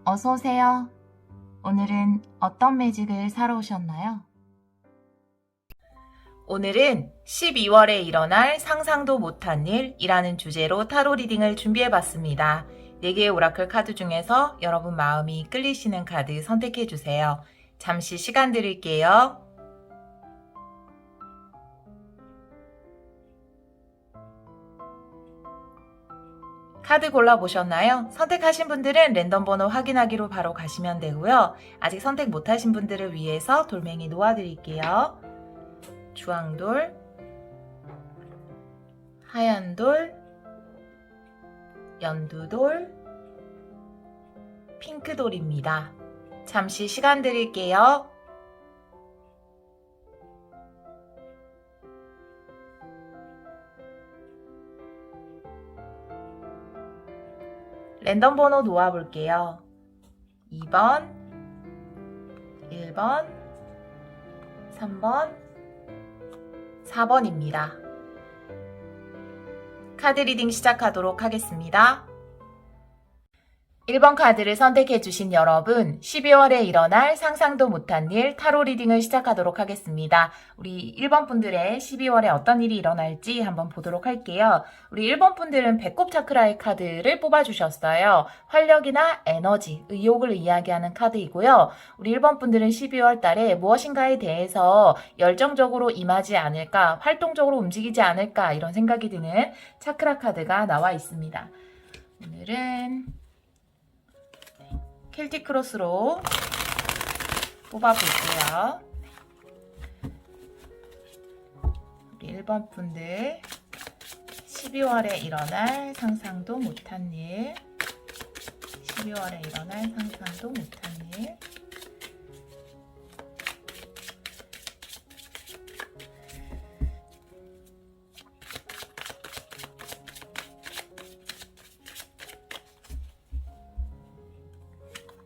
어서 오세요. 오늘은 어떤 매직을 사러 오셨나요? 오늘은 12월에 일어날 상상도 못한 일이라는 주제로 타로 리딩을 준비해봤습니다. 4개의 오라클 카드 중에서 여러분 마음이 끌리시는 카드 선택해주세요. 잠시 시간 드릴게요. 카드 골라보셨나요? 선택하신 분들은 랜덤 번호 확인하기로 바로 가시면 되고요. 아직 선택 못하신 분들을 위해서 돌멩이 놓아드릴게요. 주황돌, 하얀돌, 연두돌, 핑크돌입니다. 잠시 시간 드릴게요. 랜덤 번호 놓아볼게요. 2번, 1번, 3번, 4번입니다. 카드 리딩 시작하도록 하겠습니다. 1번 카드를 선택해주신 여러분, 12월에 일어날 상상도 못한 일 타로 리딩을 시작하도록 하겠습니다. 우리 1번 분들의 12월에 어떤 일이 일어날지 한번 보도록 할게요. 우리 1번 분들은 배꼽 차크라의 카드를 뽑아주셨어요. 활력이나 에너지, 의욕을 이야기하는 카드이고요. 우리 1번 분들은 12월 달에 무엇인가에 대해서 열정적으로 임하지 않을까, 활동적으로 움직이지 않을까 이런 생각이 드는 차크라 카드가 나와 있습니다. 오늘은 켈틱 크로스로 뽑아볼게요. 우리 1번 분들 12월에 일어날 상상도 못한 일, 12월에 일어날 상상도 못한 일.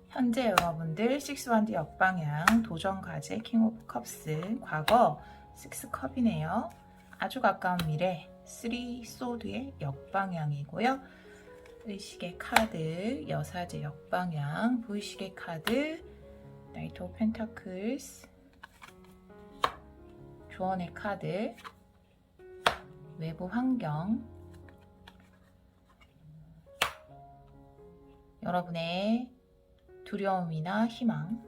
현재 여러분들 6원드 역방향, 도전과제, 킹 오브 컵스, 과거 6컵이네요. 아주 가까운 미래 3 소드의 역방향이고요. 의식의 카드, 여사제 역방향, 무의식의 카드, 나이트 오브 펜타클스, 조언의 카드, 외부 환경, 여러분의 두려움이나 희망,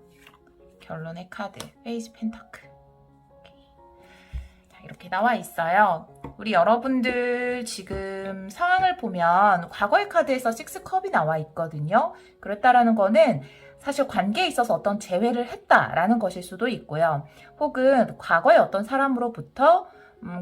결론의 카드, 페이스 펜타클. 자, 이렇게 나와 있어요. 우리 여러분들 지금 상황을 보면 과거의 카드에서 6컵이 나와 있거든요. 그렇다라는 거는 사실 관계에 있어서 어떤 재회를 했다라는 것일 수도 있고요. 혹은 과거의 어떤 사람으로부터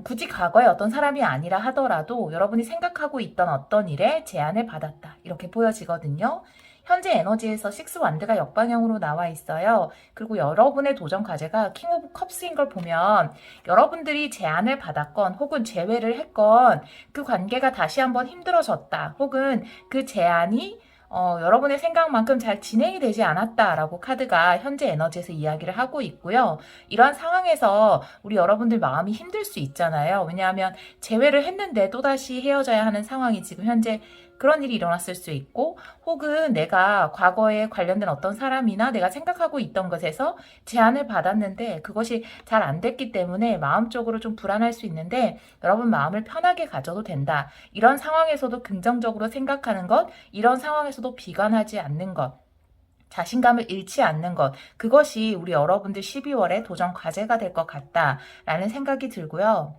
굳이 과거의 어떤 사람이 아니라 하더라도 여러분이 생각하고 있던 어떤 일에 제안을 받았다. 이렇게 보여지거든요. 현재 에너지에서 6원드가 역방향으로 나와 있어요. 그리고 여러분의 도전 과제가 킹 오브 컵스인 걸 보면 여러분들이 제안을 받았건 혹은 제외를 했건 그 관계가 다시 한번 힘들어졌다. 혹은 그 제안이 여러분의 생각만큼 잘 진행이 되지 않았다라고 카드가 현재 에너지에서 이야기를 하고 있고요. 이러한 상황에서 우리 여러분들 마음이 힘들 수 있잖아요. 왜냐하면 재회를 했는데 또다시 헤어져야 하는 상황이 지금 현재 그런 일이 일어났을 수 있고, 혹은 내가 과거에 관련된 어떤 사람이나 내가 생각하고 있던 것에서 제안을 받았는데 그것이 잘 안 됐기 때문에 마음적으로 좀 불안할 수 있는데 여러분 마음을 편하게 가져도 된다. 이런 상황에서도 긍정적으로 생각하는 것, 이런 상황에서도 비관하지 않는 것, 자신감을 잃지 않는 것, 그것이 우리 여러분들 12월에 도전 과제가 될 것 같다라는 생각이 들고요.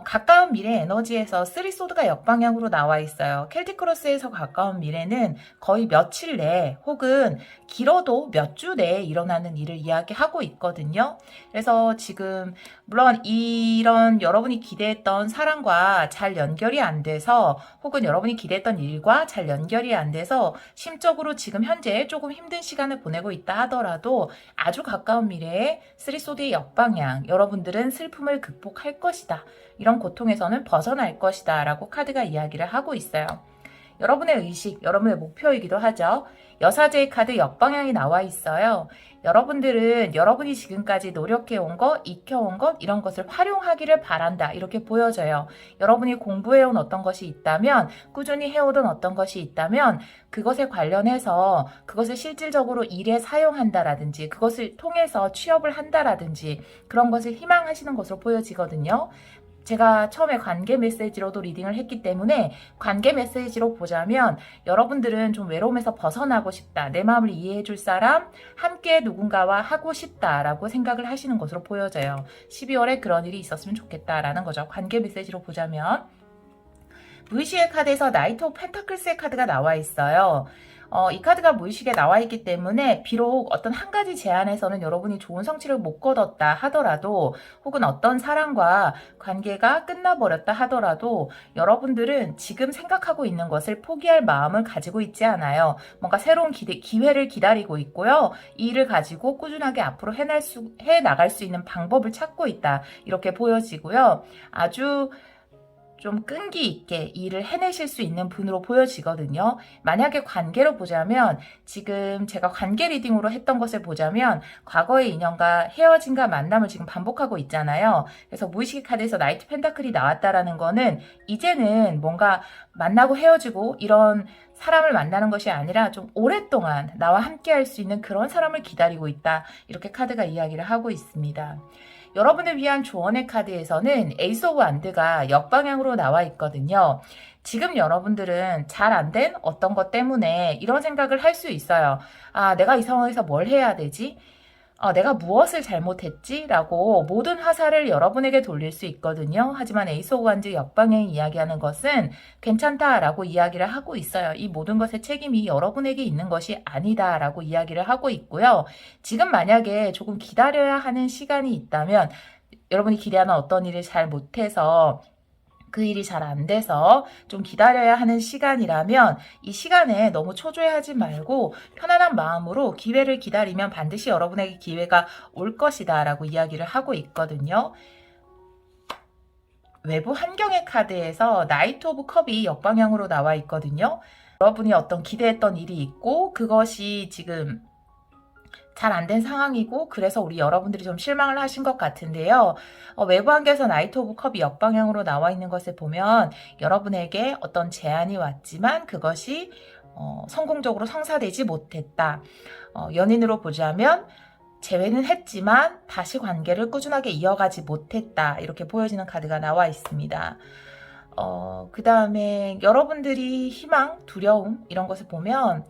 가까운 미래 에너지에서 3소드가 역방향으로 나와 있어요. 켈틱 크로스에서 가까운 미래는 거의 며칠 내에 혹은 길어도 몇 주 내에 일어나는 일을 이야기하고 있거든요. 그래서 지금 물론 이런 여러분이 기대했던 사람과 잘 연결이 안 돼서 혹은 여러분이 기대했던 일과 잘 연결이 안 돼서 심적으로 지금 현재 조금 힘든 시간을 보내고 있다 하더라도 아주 가까운 미래에 3소드의 역방향, 여러분들은 슬픔을 극복할 것이다. 이런 고통에서는 벗어날 것이다 라고 카드가 이야기를 하고 있어요. 여러분의 의식, 여러분의 목표이기도 하죠. 여사제의 카드 역방향이 나와 있어요. 여러분들은 여러분이 지금까지 노력해온 것, 익혀온 것, 이런 것을 활용하기를 바란다. 이렇게 보여져요. 여러분이 공부해온 어떤 것이 있다면, 꾸준히 해오던 어떤 것이 있다면, 그것에 관련해서 그것을 실질적으로 일에 사용한다라든지, 그것을 통해서 취업을 한다라든지, 그런 것을 희망하시는 것으로 보여지거든요. 제가 처음에 관계 메시지로도 리딩을 했기 때문에 관계 메시지로 보자면 여러분들은 좀 외로움에서 벗어나고 싶다. 내 마음을 이해해 줄 사람, 함께 누군가와 하고 싶다라고 생각을 하시는 것으로 보여져요. 12월에 그런 일이 있었으면 좋겠다라는 거죠. 관계 메시지로 보자면. 무의식의 카드에서 나이트 오브 펜타클스의 카드가 나와 있어요. 이 카드가 무의식에 나와 있기 때문에 비록 어떤 한 가지 제안에서는 여러분이 좋은 성취를 못 거뒀다 하더라도 혹은 어떤 사람과 관계가 끝나버렸다 하더라도 여러분들은 지금 생각하고 있는 것을 포기할 마음을 가지고 있지 않아요. 뭔가 새로운 기회를 기다리고 있고요. 이 일을 가지고 꾸준하게 앞으로 해나갈 수 있는 방법을 찾고 있다. 이렇게 보여지고요. 아주 좀 끈기 있게 일을 해내실 수 있는 분으로 보여지거든요. 만약에 관계로 보자면 지금 제가 관계 리딩으로 했던 것을 보자면 과거의 인연과 헤어짐과 만남을 지금 반복하고 있잖아요. 그래서 무의식 카드에서 나이트 펜타클이 나왔다라는 거는 이제는 뭔가 만나고 헤어지고 이런 사람을 만나는 것이 아니라 좀 오랫동안 나와 함께 할 수 있는 그런 사람을 기다리고 있다. 이렇게 카드가 이야기를 하고 있습니다. 여러분을 위한 조언의 카드에서는 에이스 오브 완드가 역방향으로 나와 있거든요. 지금 여러분들은 잘 안 된 어떤 것 때문에 이런 생각을 할 수 있어요. 아, 내가 이 상황에서 뭘 해야 되지? 내가 무엇을 잘못했지? 라고 모든 화살을 여러분에게 돌릴 수 있거든요. 하지만 에이스 오브 완드 역방향이 이야기하는 것은 괜찮다라고 이야기를 하고 있어요. 이 모든 것의 책임이 여러분에게 있는 것이 아니다라고 이야기를 하고 있고요. 지금 만약에 조금 기다려야 하는 시간이 있다면 여러분이 기대하는 어떤 일을 잘 못해서 그 일이 잘 안 돼서 좀 기다려야 하는 시간이라면 이 시간에 너무 초조해하지 말고 편안한 마음으로 기회를 기다리면 반드시 여러분에게 기회가 올 것이다 라고 이야기를 하고 있거든요. 외부 환경의 카드에서 나이트 오브 컵이 역방향으로 나와 있거든요. 여러분이 어떤 기대했던 일이 있고 그것이 지금 잘 안 된 상황이고 그래서 우리 여러분들이 좀 실망을 하신 것 같은데요. 외부 환경에서 나이트 오브 컵이 역방향으로 나와 있는 것을 보면 여러분에게 어떤 제안이 왔지만 그것이 성공적으로 성사되지 못했다. 연인으로 보자면 재회는 했지만 다시 관계를 꾸준하게 이어가지 못했다. 이렇게 보여지는 카드가 나와 있습니다. 그 다음에 여러분들이 희망, 두려움 이런 것을 보면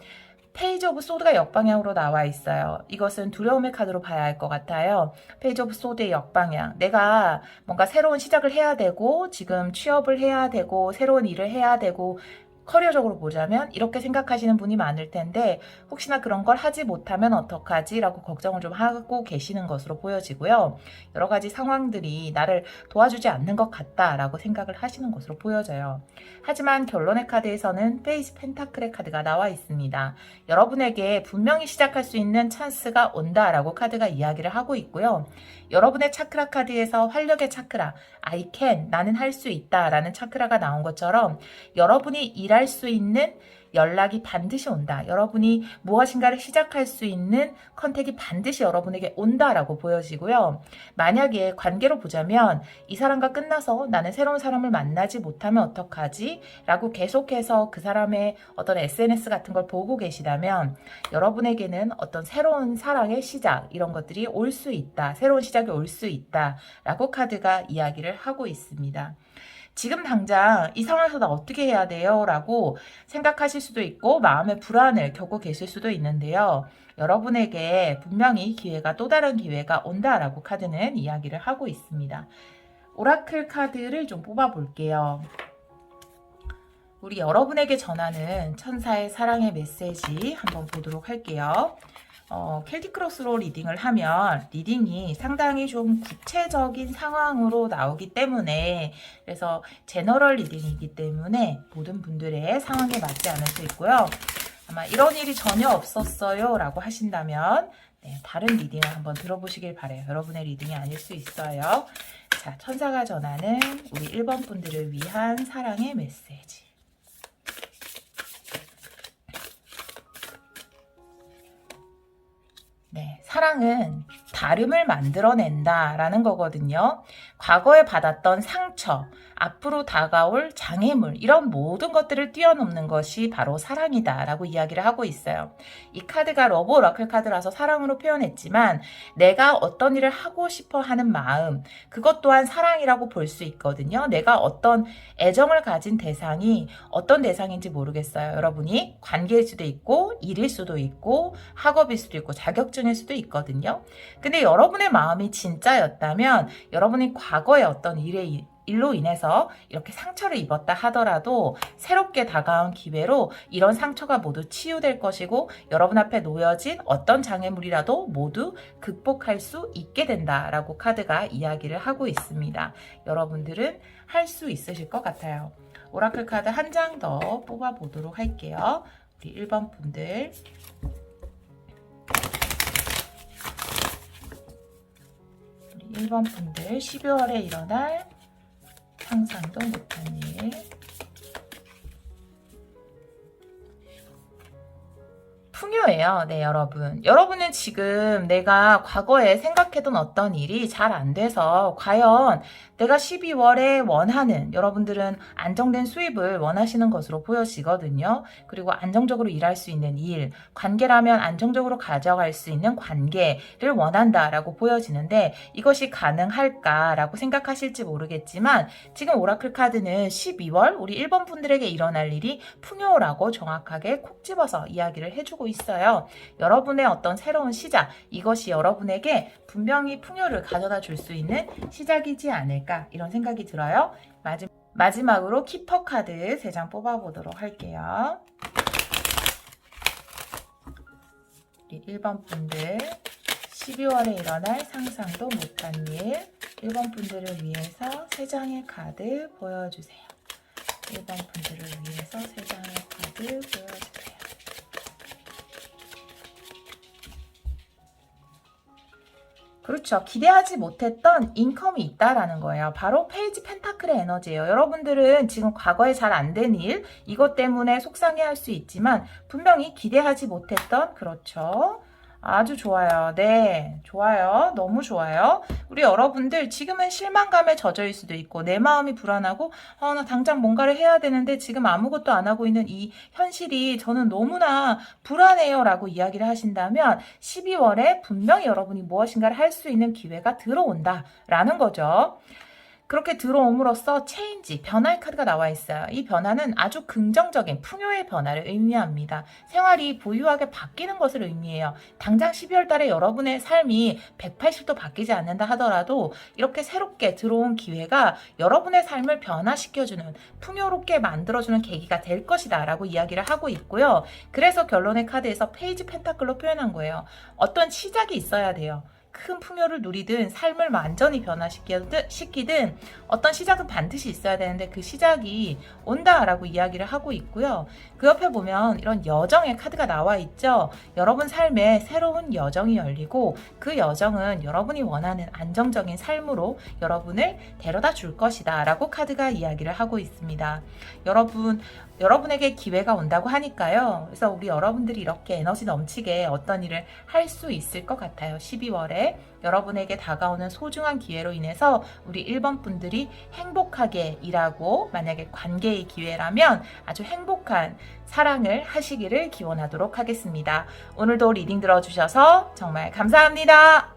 페이지 오브 소드가 역방향으로 나와 있어요. 이것은 두려움의 카드로 봐야 할 것 같아요. 페이지 오브 소드의 역방향. 내가 뭔가 새로운 시작을 해야 되고 지금 취업을 해야 되고 새로운 일을 해야 되고 커리어적으로 보자면 이렇게 생각하시는 분이 많을 텐데 혹시나 그런 걸 하지 못하면 어떡하지? 라고 걱정을 좀 하고 계시는 것으로 보여지고요. 여러 가지 상황들이 나를 도와주지 않는 것 같다라고 생각을 하시는 것으로 보여져요. 하지만 결론의 카드에서는 페이스 펜타클의 카드가 나와 있습니다. 여러분에게 분명히 시작할 수 있는 찬스가 온다라고 카드가 이야기를 하고 있고요. 여러분의 차크라 카드에서 활력의 차크라, I can, 나는 할 수 있다 라는 차크라가 나온 것처럼 여러분이 일할 수 있는 연락이 반드시 온다. 여러분이 무엇인가를 시작할 수 있는 컨택이 반드시 여러분에게 온다라고 보여지고요. 만약에 관계로 보자면 이 사람과 끝나서 나는 새로운 사람을 만나지 못하면 어떡하지? 라고 계속해서 그 사람의 어떤 SNS 같은 걸 보고 계시다면 여러분에게는 어떤 새로운 사랑의 시작 이런 것들이 올 수 있다. 새로운 시작이 올 수 있다. 라고 카드가 이야기를 하고 있습니다. 지금 당장 이 상황에서 나 어떻게 해야 돼요? 라고 생각하실 수도 있고 마음의 불안을 겪고 계실 수도 있는데요. 여러분에게 분명히 또 다른 기회가 온다라고 카드는 이야기를 하고 있습니다. 오라클 카드를 좀 뽑아 볼게요. 우리 여러분에게 전하는 천사의 사랑의 메시지 한번 보도록 할게요. 켈틱 크로스로 리딩을 하면 리딩이 상당히 좀 구체적인 상황으로 나오기 때문에 그래서 제너럴 리딩이기 때문에 모든 분들의 상황에 맞지 않을 수 있고요. 아마 이런 일이 전혀 없었어요 라고 하신다면 다른 리딩을 한번 들어보시길 바라요. 여러분의 리딩이 아닐 수 있어요. 자, 천사가 전하는 우리 1번 분들을 위한 사랑의 메시지. 네, 사랑은 다름을 만들어낸다 라는 거거든요. 과거에 받았던 상처, 앞으로 다가올 장애물, 이런 모든 것들을 뛰어넘는 것이 바로 사랑이다 라고 이야기를 하고 있어요. 이 카드가 러브 오라클 카드라서 사랑으로 표현했지만 내가 어떤 일을 하고 싶어 하는 마음, 그것 또한 사랑이라고 볼 수 있거든요. 내가 어떤 애정을 가진 대상이 어떤 대상인지 모르겠어요. 여러분이 관계일 수도 있고 일일 수도 있고 학업일 수도 있고 자격증일 수도 있거든요. 근데 여러분의 마음이 진짜였다면 여러분이 과거에 어떤 일로 인해서 이렇게 상처를 입었다 하더라도 새롭게 다가온 기회로 이런 상처가 모두 치유될 것이고 여러분 앞에 놓여진 어떤 장애물이라도 모두 극복할 수 있게 된다라고 카드가 이야기를 하고 있습니다. 여러분들은 할 수 있으실 것 같아요. 오라클 카드 한 장 더 뽑아 보도록 할게요. 우리 1번 분들. 우리 1번 분들 12월에 일어날 상상도 못한 일. 풍요예요. 네, 여러분. 여러분은 지금 내가 과거에 생각해둔 어떤 일이 잘 안 돼서 과연 내가 12월에 원하는, 여러분들은 안정된 수입을 원하시는 것으로 보여지거든요. 그리고 안정적으로 일할 수 있는 일, 관계라면 안정적으로 가져갈 수 있는 관계를 원한다라고 보여지는데 이것이 가능할까라고 생각하실지 모르겠지만 지금 오라클 카드는 12월 우리 1번 분들에게 일어날 일이 풍요라고 정확하게 콕 집어서 이야기를 해주고 있어요. 여러분의 어떤 새로운 시작, 이것이 여러분에게 분명히 풍요를 가져다 줄 수 있는 시작이지 않을까 이런 생각이 들어요. 마지막으로 키퍼 카드 3장 뽑아보도록 할게요. 우리 1번 분들 12월에 일어날 상상도 못한 일, 1번 분들을 위해서 3장의 카드 보여주세요. 1번 분들을 위해서 3장의 카드 보여주세요. 그렇죠. 기대하지 못했던 인컴이 있다라는 거예요. 바로 페이지 펜타클의 에너지예요. 여러분들은 지금 과거에 잘 안 된 일, 이것 때문에 속상해할 수 있지만 분명히 기대하지 못했던, 그렇죠. 아주 좋아요. 네, 좋아요. 너무 좋아요. 우리 여러분들 지금은 실망감에 젖어일 수도 있고 내 마음이 불안하고 나 당장 뭔가를 해야 되는데 지금 아무것도 안 하고 있는 이 현실이 저는 너무나 불안해요 라고 이야기를 하신다면 12월에 분명히 여러분이 무엇인가를 할 수 있는 기회가 들어온다라는 거죠. 그렇게 들어옴으로써 체인지, 변화의 카드가 나와 있어요. 이 변화는 아주 긍정적인 풍요의 변화를 의미합니다. 생활이 부유하게 바뀌는 것을 의미해요. 당장 12월 달에 여러분의 삶이 180도 바뀌지 않는다 하더라도 이렇게 새롭게 들어온 기회가 여러분의 삶을 변화시켜주는, 풍요롭게 만들어주는 계기가 될 것이다 라고 이야기를 하고 있고요. 그래서 결론의 카드에서 페이지 펜타클로 표현한 거예요. 어떤 시작이 있어야 돼요. 큰 풍요를 누리든 삶을 완전히 변화시키든 어떤 시작은 반드시 있어야 되는데 그 시작이 온다라고 이야기를 하고 있고요. 그 옆에 보면 이런 여정의 카드가 나와 있죠. 여러분 삶에 새로운 여정이 열리고 그 여정은 여러분이 원하는 안정적인 삶으로 여러분을 데려다 줄 것이다 라고 카드가 이야기를 하고 있습니다. 여러분에게 기회가 온다고 하니까요. 그래서 우리 여러분들이 이렇게 에너지 넘치게 어떤 일을 할 수 있을 것 같아요. 12월에 여러분에게 다가오는 소중한 기회로 인해서 우리 1번 분들이 행복하게 일하고 만약에 관계의 기회라면 아주 행복한 사랑을 하시기를 기원하도록 하겠습니다. 오늘도 리딩 들어주셔서 정말 감사합니다.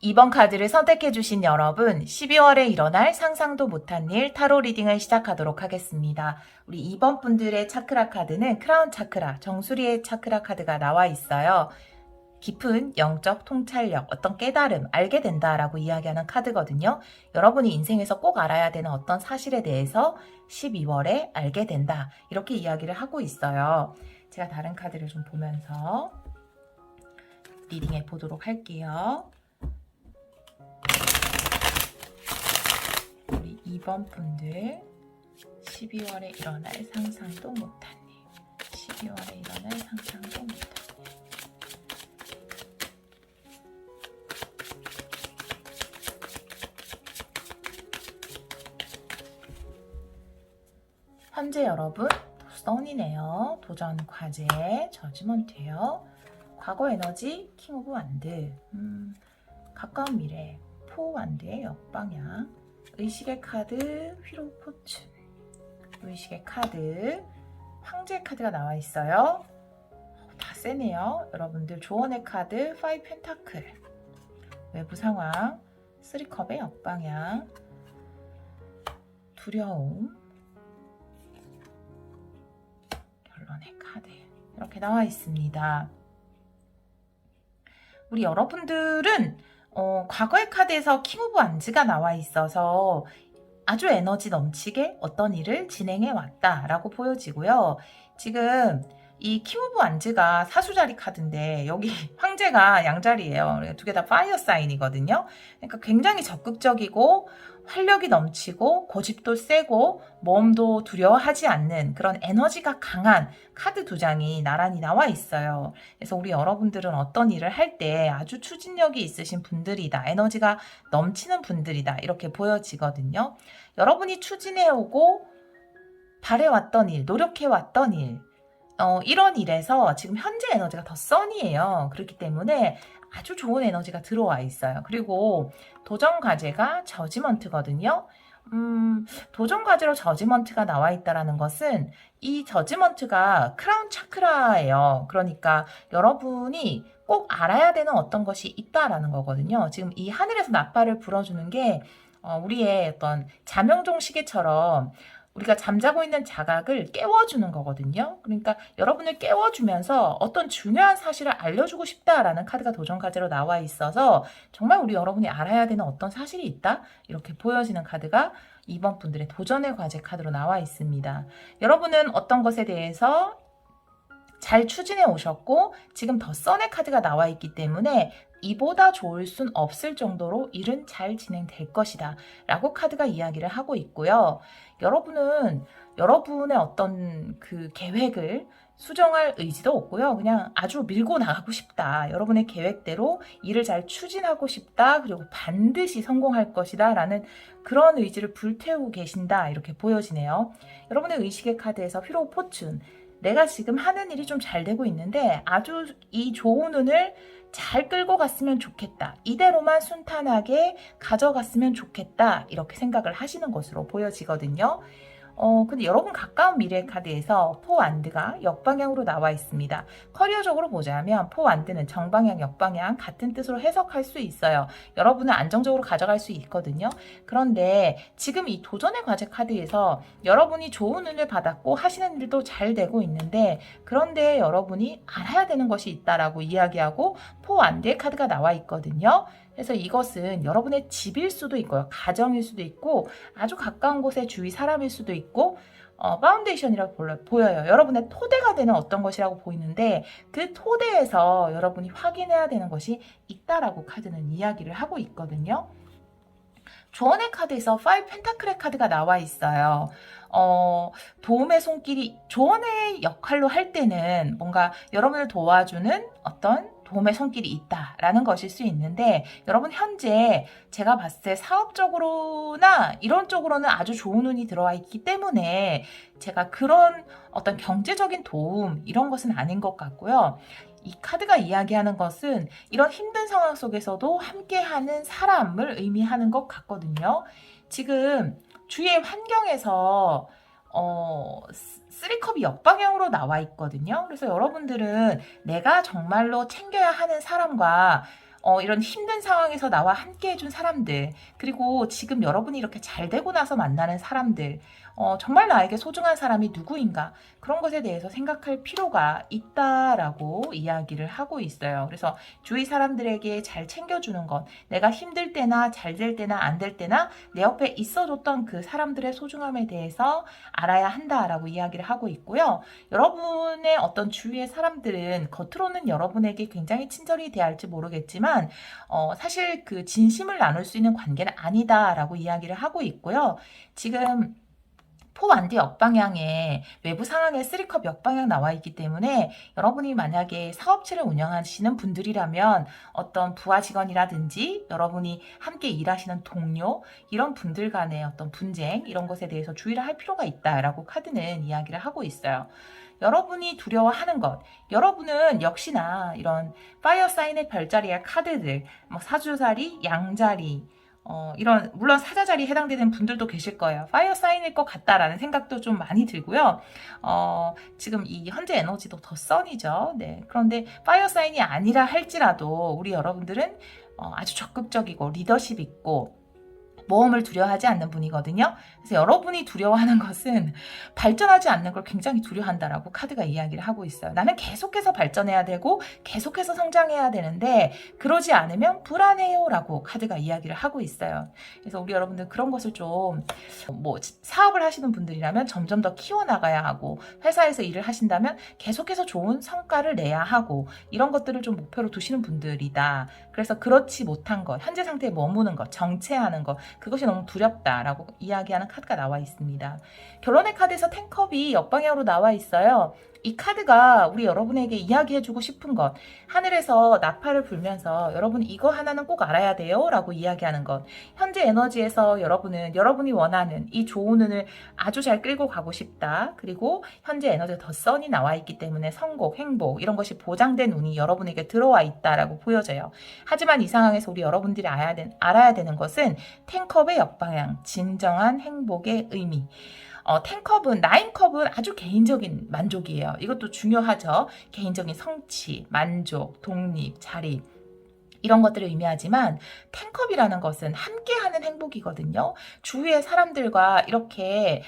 2번 카드를 선택해주신 여러분, 12월에 일어날 상상도 못한 일 타로 리딩을 시작하도록 하겠습니다. 우리 2번 분들의 차크라 카드는 크라운 차크라, 정수리의 차크라 카드가 나와 있어요. 깊은 영적 통찰력, 어떤 깨달음, 알게 된다라고 이야기하는 카드거든요. 여러분이 인생에서 꼭 알아야 되는 어떤 사실에 대해서 12월에 알게 된다. 이렇게 이야기를 하고 있어요. 제가 다른 카드를 좀 보면서 리딩해 보도록 할게요. 우리 2번 분들 12월에 일어날 상상도 못한 일, 12월에 일어날 상상도 못한 일. 현재 여러분, 스톤이네요. 도전, 과제, 저지먼트예요. 과거 에너지 킹 오브 완드. 가까운 미래 포 완드의 역방향. 의식의 카드 휘로 포춘. 의식의 카드 황제 카드가 나와 있어요. 다 세네요. 여러분들 조언의 카드 5 펜타클. 외부 상황 3컵의 역방향. 두려움. 결론의 카드. 이렇게 나와 있습니다. 우리 여러분들은 과거의 카드에서 킹 오브 완즈가 나와 있어서 아주 에너지 넘치게 어떤 일을 진행해 왔다라고 보여지고요. 지금 이 킹 오브 완즈가 사수자리 카드인데 여기 황제가 양자리예요. 두 개 다 파이어 사인이거든요. 그러니까 굉장히 적극적이고 활력이 넘치고 고집도 세고 몸도 두려워하지 않는 그런 에너지가 강한 카드 두 장이 나란히 나와 있어요. 그래서 우리 여러분들은 어떤 일을 할 때 아주 추진력이 있으신 분들이다. 에너지가 넘치는 분들이다. 이렇게 보여지거든요. 여러분이 추진해오고 바래왔던 일, 노력해왔던 일, 이런 일에서 지금 현재 에너지가 더 선이에요. 그렇기 때문에 아주 좋은 에너지가 들어와 있어요. 그리고 도전 과제가 저지먼트거든요. 도전 과제로 저지먼트가 나와 있다는 것은 이 저지먼트가 크라운 차크라예요. 그러니까 여러분이 꼭 알아야 되는 어떤 것이 있다라는 거거든요. 지금 이 하늘에서 나팔을 불어주는 게 우리의 어떤 자명종 시계처럼 우리가 잠자고 있는 자각을 깨워주는 거거든요. 그러니까 여러분을 깨워주면서 어떤 중요한 사실을 알려주고 싶다라는 카드가 도전 과제로 나와 있어서 정말 우리 여러분이 알아야 되는 어떤 사실이 있다? 이렇게 보여지는 카드가 이번 분들의 도전의 과제 카드로 나와 있습니다. 여러분은 어떤 것에 대해서 잘 추진해 오셨고 지금 더 선의 카드가 나와 있기 때문에 이보다 좋을 순 없을 정도로 일은 잘 진행될 것이다 라고 카드가 이야기를 하고 있고요. 여러분은 여러분의 어떤 그 계획을 수정할 의지도 없고요. 그냥 아주 밀고 나가고 싶다. 여러분의 계획대로 일을 잘 추진하고 싶다. 그리고 반드시 성공할 것이다 라는 그런 의지를 불태우고 계신다. 이렇게 보여지네요. 여러분의 의식의 카드에서 휘로 포춘. 내가 지금 하는 일이 좀 잘 되고 있는데 아주 이 좋은 운을 잘 끌고 갔으면 좋겠다. 이대로만 순탄하게 가져갔으면 좋겠다. 이렇게 생각을 하시는 것으로 보여지거든요. 근데 여러분 가까운 미래 카드에서 포 완드가 역방향으로 나와 있습니다. 커리어적으로 보자면 포 완드는 정방향, 역방향 같은 뜻으로 해석할 수 있어요. 여러분은 안정적으로 가져갈 수 있거든요. 그런데 지금 이 도전의 과제 카드에서 여러분이 좋은 운을 받았고 하시는 일도 잘 되고 있는데 그런데 여러분이 알아야 되는 것이 있다라고 이야기하고 포 완드의 카드가 나와 있거든요. 그래서 이것은 여러분의 집일 수도 있고요. 가정일 수도 있고 아주 가까운 곳의 주위 사람일 수도 있고 파운데이션이라고 보여요. 여러분의 토대가 되는 어떤 것이라고 보이는데 그 토대에서 여러분이 확인해야 되는 것이 있다라고 카드는 이야기를 하고 있거든요. 조언의 카드에서 5 펜타클의 카드가 나와 있어요. 도움의 손길이 조언의 역할로 할 때는 뭔가 여러분을 도와주는 어떤 도움의 손길이 있다라는 것일 수 있는데 여러분 현재 제가 봤을 때 사업적으로나 이런 쪽으로는 아주 좋은 운이 들어와 있기 때문에 제가 그런 어떤 경제적인 도움 이런 것은 아닌 것 같고요. 이 카드가 이야기하는 것은 이런 힘든 상황 속에서도 함께하는 사람을 의미하는 것 같거든요. 지금 주위의 환경에서 3컵이 역방향으로 나와 있거든요. 그래서 여러분들은 내가 정말로 챙겨야 하는 사람과 이런 힘든 상황에서 나와 함께 해준 사람들 그리고 지금 여러분이 이렇게 잘 되고 나서 만나는 사람들 정말 나에게 소중한 사람이 누구인가 그런 것에 대해서 생각할 필요가 있다라고 이야기를 하고 있어요. 그래서 주위 사람들에게 잘 챙겨주는 것 내가 힘들 때나 잘 될 때나 안 될 때나 내 옆에 있어줬던 그 사람들의 소중함에 대해서 알아야 한다라고 이야기를 하고 있고요. 여러분의 어떤 주위의 사람들은 겉으로는 여러분에게 굉장히 친절히 대할지 모르겠지만 사실 그 진심을 나눌 수 있는 관계는 아니다라고 이야기를 하고 있고요. 지금 포 완드 역방향에 외부 상황에 3컵 역방향 나와 있기 때문에 여러분이 만약에 사업체를 운영하시는 분들이라면 어떤 부하 직원이라든지 여러분이 함께 일하시는 동료 이런 분들 간의 어떤 분쟁 이런 것에 대해서 주의를 할 필요가 있다라고 카드는 이야기를 하고 있어요. 여러분이 두려워하는 것, 여러분은 역시나 이런 파이어 사인의 별자리의 카드들, 뭐 사주자리, 양자리, 이런 물론 사자자리에 해당되는 분들도 계실 거예요. 파이어 사인일 것 같다라는 생각도 좀 많이 들고요. 지금 이 현재 에너지도 더 선이죠. 네. 그런데 파이어 사인이 아니라 할지라도 우리 여러분들은 아주 적극적이고 리더십 있고 모험을 두려워하지 않는 분이거든요. 그래서 여러분이 두려워하는 것은 발전하지 않는 걸 굉장히 두려워한다라고 카드가 이야기를 하고 있어요. 나는 계속해서 발전해야 되고 계속해서 성장해야 되는데 그러지 않으면 불안해요 라고 카드가 이야기를 하고 있어요. 그래서 우리 여러분들 그런 것을 좀 뭐 사업을 하시는 분들이라면 점점 더 키워나가야 하고 회사에서 일을 하신다면 계속해서 좋은 성과를 내야 하고 이런 것들을 좀 목표로 두시는 분들이다. 그래서 그렇지 못한 것, 현재 상태에 머무는 것, 정체하는 것 그것이 너무 두렵다라고 이야기하는 카드가 나와 있습니다. 결론의 카드에서 10컵이 역방향으로 나와 있어요. 이 카드가 우리 여러분에게 이야기해주고 싶은 것, 하늘에서 나팔을 불면서 여러분 이거 하나는 꼭 알아야 돼요 라고 이야기하는 것, 현재 에너지에서 여러분은 여러분이 원하는 이 좋은 운을 아주 잘 끌고 가고 싶다. 그리고 현재 에너지가 더 선이 나와 있기 때문에 성공, 행복 이런 것이 보장된 운이 여러분에게 들어와 있다라고 보여져요. 하지만 이 상황에서 우리 여러분들이 알아야 되는 것은 10컵의 역방향, 진정한 행복의 의미. 10컵은, 9컵은 아주 개인적인 만족이에요. 이것도 중요하죠. 개인적인 성취, 만족, 독립, 자립. 이런 것들을 의미하지만 10컵이라는 것은 함께하는 행복이거든요. 주위의 사람들과 이렇게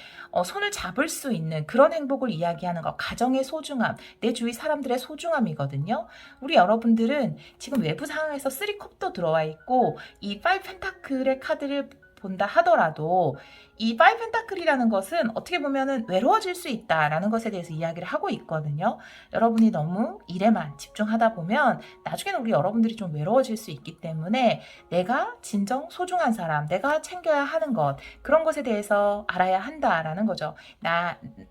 손을 잡을 수 있는 그런 행복을 이야기하는 것, 가정의 소중함, 내 주위 사람들의 소중함이거든요. 우리 여러분들은 지금 외부 상황에서 3컵도 들어와 있고 이 5 펜타클의 카드를 본다 하더라도 이 5 펜타클이라는 것은 어떻게 보면은 외로워질 수 있다라는 것에 대해서 이야기를 하고 있거든요. 여러분이 너무 일에만 집중하다 보면 나중에는 우리 여러분들이 좀 외로워질 수 있기 때문에 내가 진정 소중한 사람, 내가 챙겨야 하는 것, 그런 것에 대해서 알아야 한다라는 거죠.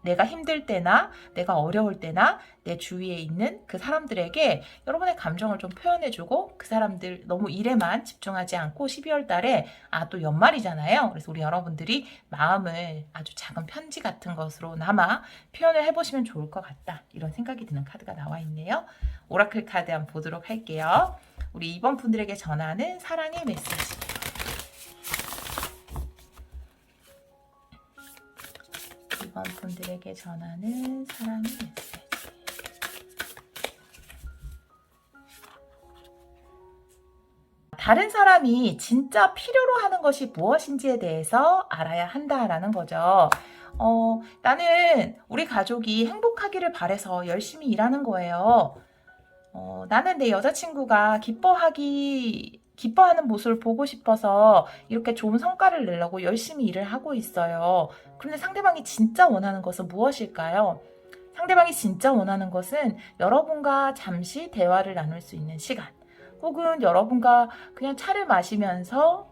내가 힘들 때나 내가 어려울 때나 내 주위에 있는 그 사람들에게 여러분의 감정을 좀 표현해주고 그 사람들 너무 일에만 집중하지 않고 12월 달에 또 연말이잖아요. 그래서 우리 여러분들이 마음을 아주 작은 편지 같은 것으로나마 표현을 해보시면 좋을 것 같다. 이런 생각이 드는 카드가 나와 있네요. 오라클 카드 한번 보도록 할게요. 우리 2번 분들에게 전하는 사랑의 메시지. 이번 분들에게 전하는 사랑의 메시지. 다른 사람이 진짜 필요로 하는 것이 무엇인지에 대해서 알아야 한다라는 거죠. 나는 우리 가족이 행복하기를 바라서 열심히 일하는 거예요. 나는 내 여자친구가 기뻐하는 모습을 보고 싶어서 이렇게 좋은 성과를 내려고 열심히 일을 하고 있어요. 그런데 상대방이 진짜 원하는 것은 무엇일까요? 상대방이 진짜 원하는 것은 여러분과 잠시 대화를 나눌 수 있는 시간, 혹은 여러분과 그냥 차를 마시면서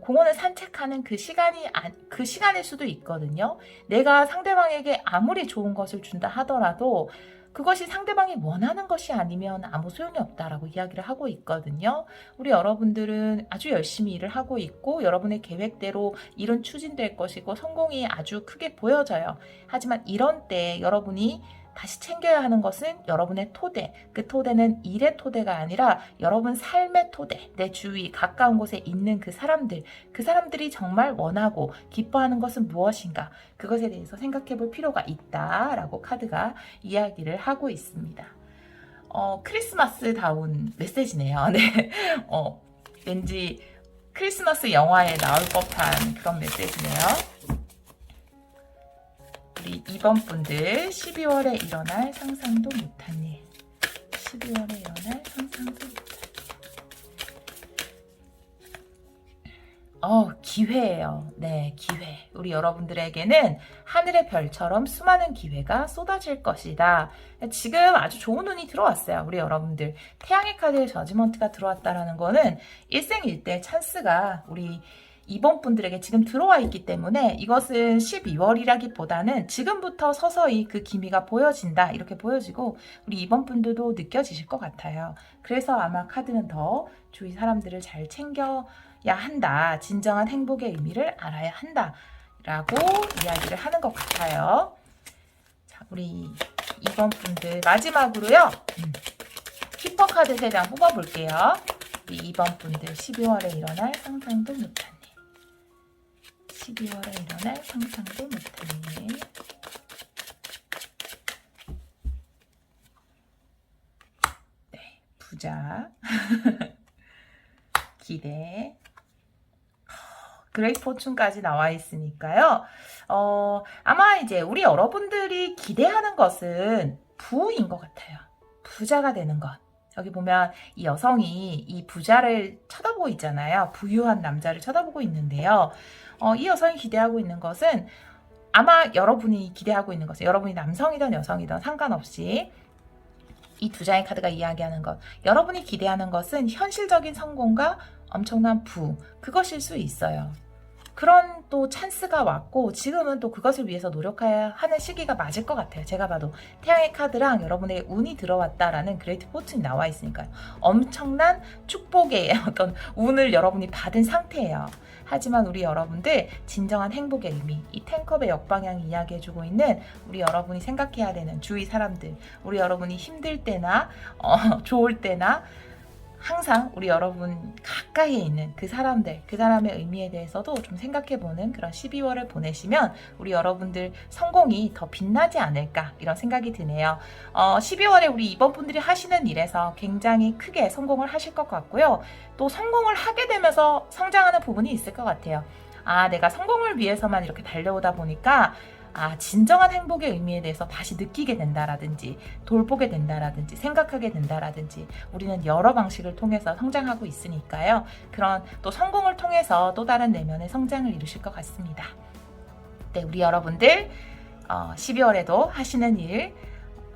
공원을 산책하는 그 시간일 수도 있거든요. 내가 상대방에게 아무리 좋은 것을 준다 하더라도 그것이 상대방이 원하는 것이 아니면 아무 소용이 없다라고 이야기를 하고 있거든요. 우리 여러분들은 아주 열심히 일을 하고 있고 여러분의 계획대로 일은 추진될 것이고 성공이 아주 크게 보여져요. 하지만 이런 때 여러분이 다시 챙겨야 하는 것은 여러분의 토대, 그 토대는 일의 토대가 아니라 여러분 삶의 토대, 내 주위 가까운 곳에 있는 그 사람들이 정말 원하고 기뻐하는 것은 무엇인가, 그것에 대해서 생각해 볼 필요가 있다라고 카드가 이야기를 하고 있습니다. 크리스마스다운 메시지네요. 네. 왠지 크리스마스 영화에 나올 법한 그런 메시지네요. 우리 2번 분들 12월에 일어날 상상도 못한 일, 12월에 일어날 상상도 못한 일. 기회예요. 네, 기회. 우리 여러분들에게는 하늘의 별처럼 수많은 기회가 쏟아질 것이다. 지금 아주 좋은 운이 들어왔어요. 우리 여러분들. 태양의 카드에 저지먼트가 들어왔다라는 거는 일생일대 찬스가 우리 2번 분들에게 지금 들어와 있기 때문에 이것은 12월이라기보다는 지금부터 서서히 그 기미가 보여진다, 이렇게 보여지고 우리 2번 분들도 느껴지실 것 같아요. 그래서 아마 카드는 더 주위 사람들을 잘 챙겨야 한다, 진정한 행복의 의미를 알아야 한다 라고 이야기를 하는 것 같아요. 자, 우리 2번 분들 마지막으로요. 슈퍼카드 3장 뽑아볼게요. 우리 2번 분들 12월에 일어날 상상도 못한 일. 12월에 일어날 상상도 못한 일. 네, 부자. 기대. 그레이트 포춘까지 나와 있으니까요. 아마 이제 우리 여러분들이 기대하는 것은 부인 것 같아요. 부자가 되는 것. 여기 보면 이 여성이 이 부자를 쳐다보고 있잖아요. 부유한 남자를 쳐다보고 있는데요. 이 여성이 기대하고 있는 것은 아마 여러분이 기대하고 있는 것은 여러분이 남성이든 여성이든 상관없이 이 두 장의 카드가 이야기하는 것, 여러분이 기대하는 것은 현실적인 성공과 엄청난 그것일 수 있어요. 그런 또 찬스가 왔고 지금은 또 그것을 위해서 노력해야 하는 시기가 맞을 것 같아요. 제가 봐도 태양의 카드랑 여러분의 운이 들어왔다라는 그레이트 포춘이 나와 있으니까요. 엄청난 축복의 어떤 운을 여러분이 받은 상태예요. 하지만 우리 여러분들 진정한 행복의 의미, 이 10컵의 역방향이 이야기해주고 있는 우리 여러분이 생각해야 되는 주위 사람들, 우리 여러분이 힘들 때나 좋을 때나 항상 우리 여러분 가까이에 있는 그 사람들, 그 사람의 의미에 대해서도 좀 생각해보는 그런 12월을 보내시면 우리 여러분들 성공이 더 빛나지 않을까 이런 생각이 드네요. 12월에 우리 이번 분들이 하시는 일에서 굉장히 크게 성공을 하실 것 같고요. 또 성공을 하게 되면서 성장하는 부분이 있을 것 같아요. 내가 성공을 위해서만 이렇게 달려오다 보니까 진정한 행복의 의미에 대해서 다시 느끼게 된다라든지 돌보게 된다라든지 생각하게 된다라든지 우리는 여러 방식을 통해서 성장하고 있으니까요. 그런 또 성공을 통해서 또 다른 내면의 성장을 이루실 것 같습니다. 네, 우리 여러분들 12월에도 하시는 일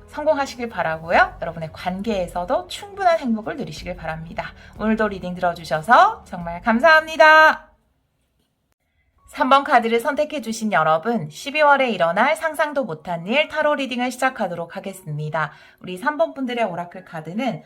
성공하시길 바라고요. 여러분의 관계에서도 충분한 행복을 누리시길 바랍니다. 오늘도 리딩 들어주셔서 정말 감사합니다. 3번 카드를 선택해 주신 여러분, 12월에 일어날 상상도 못한 일 타로 리딩을 시작하도록 하겠습니다. 우리 3번 분들의 오라클 카드는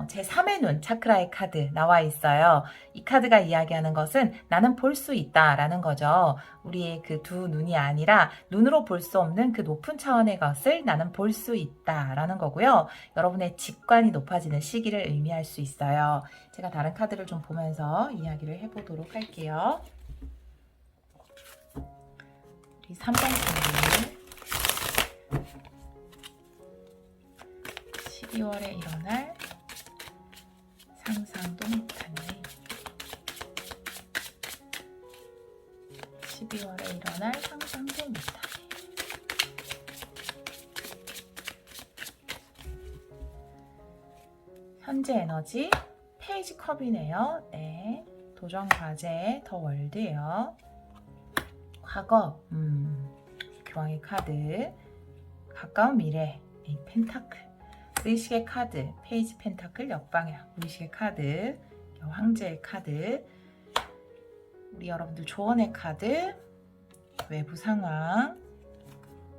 제3의 눈 차크라의 카드 나와 있어요. 이 카드가 이야기하는 것은 나는 볼 수 있다라는 거죠. 우리의 그 두 눈이 아니라 눈으로 볼 수 없는 그 높은 차원의 것을 나는 볼 수 있다라는 거고요. 여러분의 직관이 높아지는 시기를 의미할 수 있어요. 제가 다른 카드를 좀 보면서 이야기를 해보도록 할게요. 우리 3번 분들 12월에 일어날 상상도 못한 일 12월에 일어날 상상도 못한 일 현재 에너지 페이지 컵이네요. 네, 도전 과제 더 월드예요. 과거, 교황의 카드, 가까운 미래, 이 펜타클, 의식의 카드, 페이지 펜타클 역방향, 의식의 카드, 황제의 카드, 우리 여러분들 조언의 카드, 외부 상황,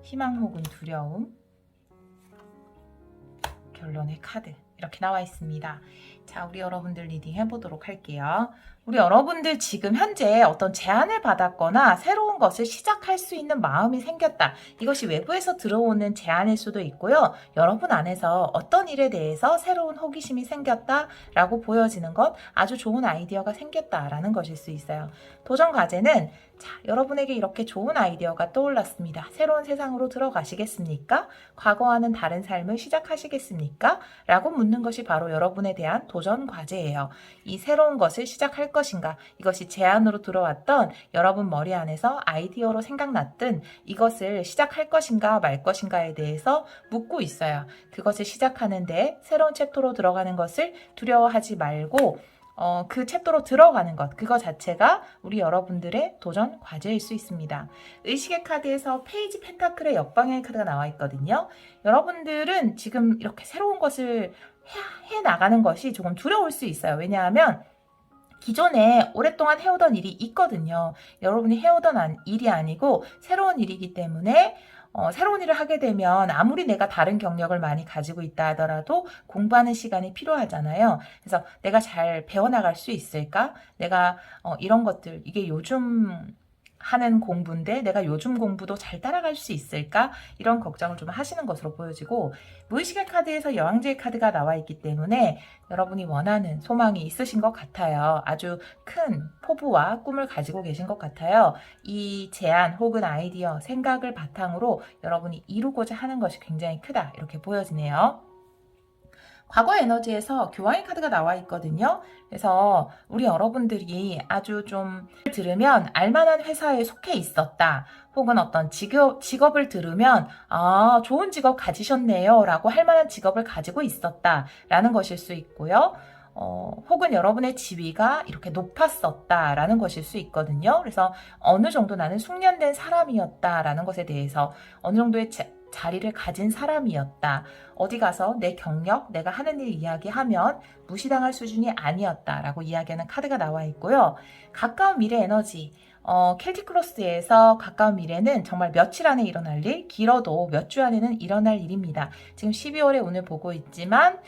희망 혹은 두려움, 결론의 카드 이렇게 나와 있습니다. 자, 우리 여러분들 리딩 해보도록 할게요. 우리 여러분들 지금 현재 어떤 제안을 받았거나 새로운 것을 시작할 수 있는 마음이 생겼다. 이것이 외부에서 들어오는 제안일 수도 있고요. 여러분 안에서 어떤 일에 대해서 새로운 호기심이 생겼다라고 보여지는 것, 아주 좋은 아이디어가 생겼다라는 것일 수 있어요. 도전 과제는 자, 여러분에게 이렇게 좋은 아이디어가 떠올랐습니다. 새로운 세상으로 들어가시겠습니까? 과거와는 다른 삶을 시작하시겠습니까? 라고 묻는 것이 바로 여러분에 대한 도전 과제예요. 이 새로운 것을 시작할 것인가? 이것이 제안으로 들어왔던 여러분 머리 안에서 아이디어로 생각났든 이것을 시작할 것인가 말 것인가에 대해서 묻고 있어요. 그것을 시작하는데 새로운 챕터로 들어가는 것을 두려워하지 말고 그 챕터로 들어가는 것, 그거 자체가 우리 여러분들의 도전 과제일 수 있습니다. 의식의 카드에서 페이지 펜타클의 역방향의 카드가 나와 있거든요. 여러분들은 지금 이렇게 새로운 것을 해 나가는 것이 조금 두려울 수 있어요. 왜냐하면 기존에 오랫동안 해오던 일이 있거든요. 여러분이 해오던 일이 아니고 새로운 일이기 때문에 새로운 일을 하게 되면 아무리 내가 다른 경력을 많이 가지고 있다 하더라도 공부하는 시간이 필요하잖아요. 그래서 내가 잘 배워나갈 수 있을까? 내가 이런 것들, 이게 요즘 하는 공부인데 내가 요즘 공부도 잘 따라갈 수 있을까? 이런 걱정을 좀 하시는 것으로 보여지고, 무의식의 카드에서 여왕제의 카드가 나와 있기 때문에 여러분이 원하는 소망이 있으신 것 같아요. 아주 큰 포부와 꿈을 가지고 계신 것 같아요. 이 제안 혹은 아이디어, 생각을 바탕으로 여러분이 이루고자 하는 것이 굉장히 크다, 이렇게 보여지네요. 과거 에너지에서 교황의 카드가 나와 있거든요. 그래서 우리 여러분들이 아주 좀 들으면 알만한 회사에 속해 있었다. 혹은 어떤 직업을 들으면 좋은 직업 가지셨네요 라고 할 만한 직업을 가지고 있었다 라는 것일 수 있고요. 혹은 여러분의 지위가 이렇게 높았었다라는 것일 수 있거든요. 그래서 어느 정도 나는 숙련된 사람이었다라는 것에 대해서 어느 정도의 자리를 가진 사람이었다. 어디 가서 내 경력, 내가 하는 일 이야기하면 무시당할 수준이 아니었다라고 이야기하는 카드가 나와 있고요. 가까운 미래 에너지, 켈틱 크로스에서 가까운 미래는 정말 며칠 안에 일어날 일, 길어도 몇 주 안에는 일어날 일입니다. 지금 12월에 오늘 보고 있지만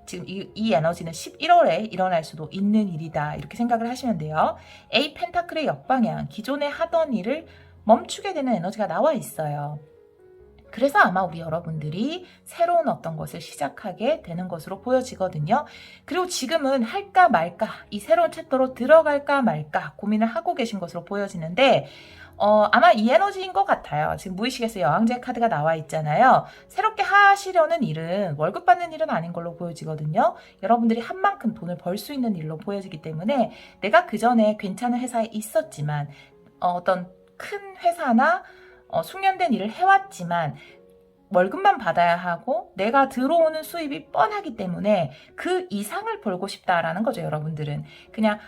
지금 이 에너지는 11월에 일어날 수도 있는 일이다, 이렇게 생각을 하시면 돼요. A 펜타클의 역방향, 기존에 하던 일을 멈추게 되는 에너지가 나와 있어요. 그래서 아마 우리 여러분들이 새로운 어떤 것을 시작하게 되는 것으로 보여지거든요. 그리고 지금은 할까 말까, 이 새로운 챕터로 들어갈까 말까 고민을 하고 계신 것으로 보여지는데, 아마 이 에너지인 것 같아요. 지금 무의식에서 여왕제 카드가 나와 있잖아요. 새롭게 하시려는 일은 월급 받는 일은 아닌 걸로 보여지거든요. 여러분들이 한 만큼 돈을 벌 수 있는 일로 보여지기 때문에, 내가 그 전에 괜찮은 회사에 있었지만 어떤 큰 회사나 숙련된 일을 해왔지만 월급만 받아야 하고 내가 들어오는 수입이 뻔하기 때문에 그 이상을 벌고 싶다라는 거죠. 여러분들은 그냥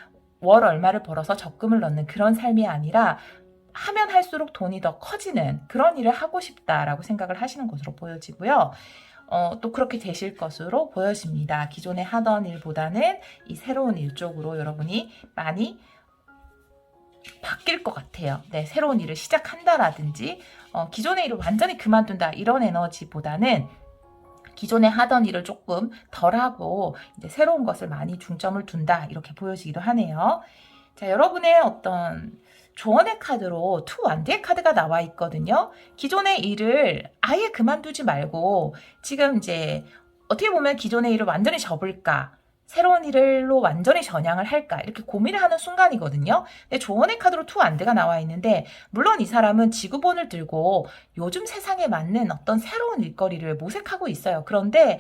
월 얼마를 벌어서 적금을 넣는 그런 삶이 아니라 하면 할수록 돈이 더 커지는 그런 일을 하고 싶다라고 생각을 하시는 것으로 보여지고요. 또 그렇게 되실 것으로 보여집니다. 기존에 하던 일보다는 이 새로운 일 쪽으로 여러분이 많이 바뀔 것 같아요. 네, 새로운 일을 시작한다라든지 기존의 일을 완전히 그만둔다, 이런 에너지보다는 기존에 하던 일을 조금 덜하고 이제 새로운 것을 많이 중점을 둔다, 이렇게 보여지기도 하네요. 자, 여러분의 어떤 조언의 카드로 투 완드의 카드가 나와 있거든요. 기존의 일을 아예 그만두지 말고 지금 이제 어떻게 보면 기존의 일을 완전히 접을까, 새로운 일로 완전히 전향을 할까, 이렇게 고민을 하는 순간이거든요. 근데 조언의 카드로 투 완드가 나와 있는데, 물론 이 사람은 지구본을 들고 요즘 세상에 맞는 어떤 새로운 일거리를 모색하고 있어요. 그런데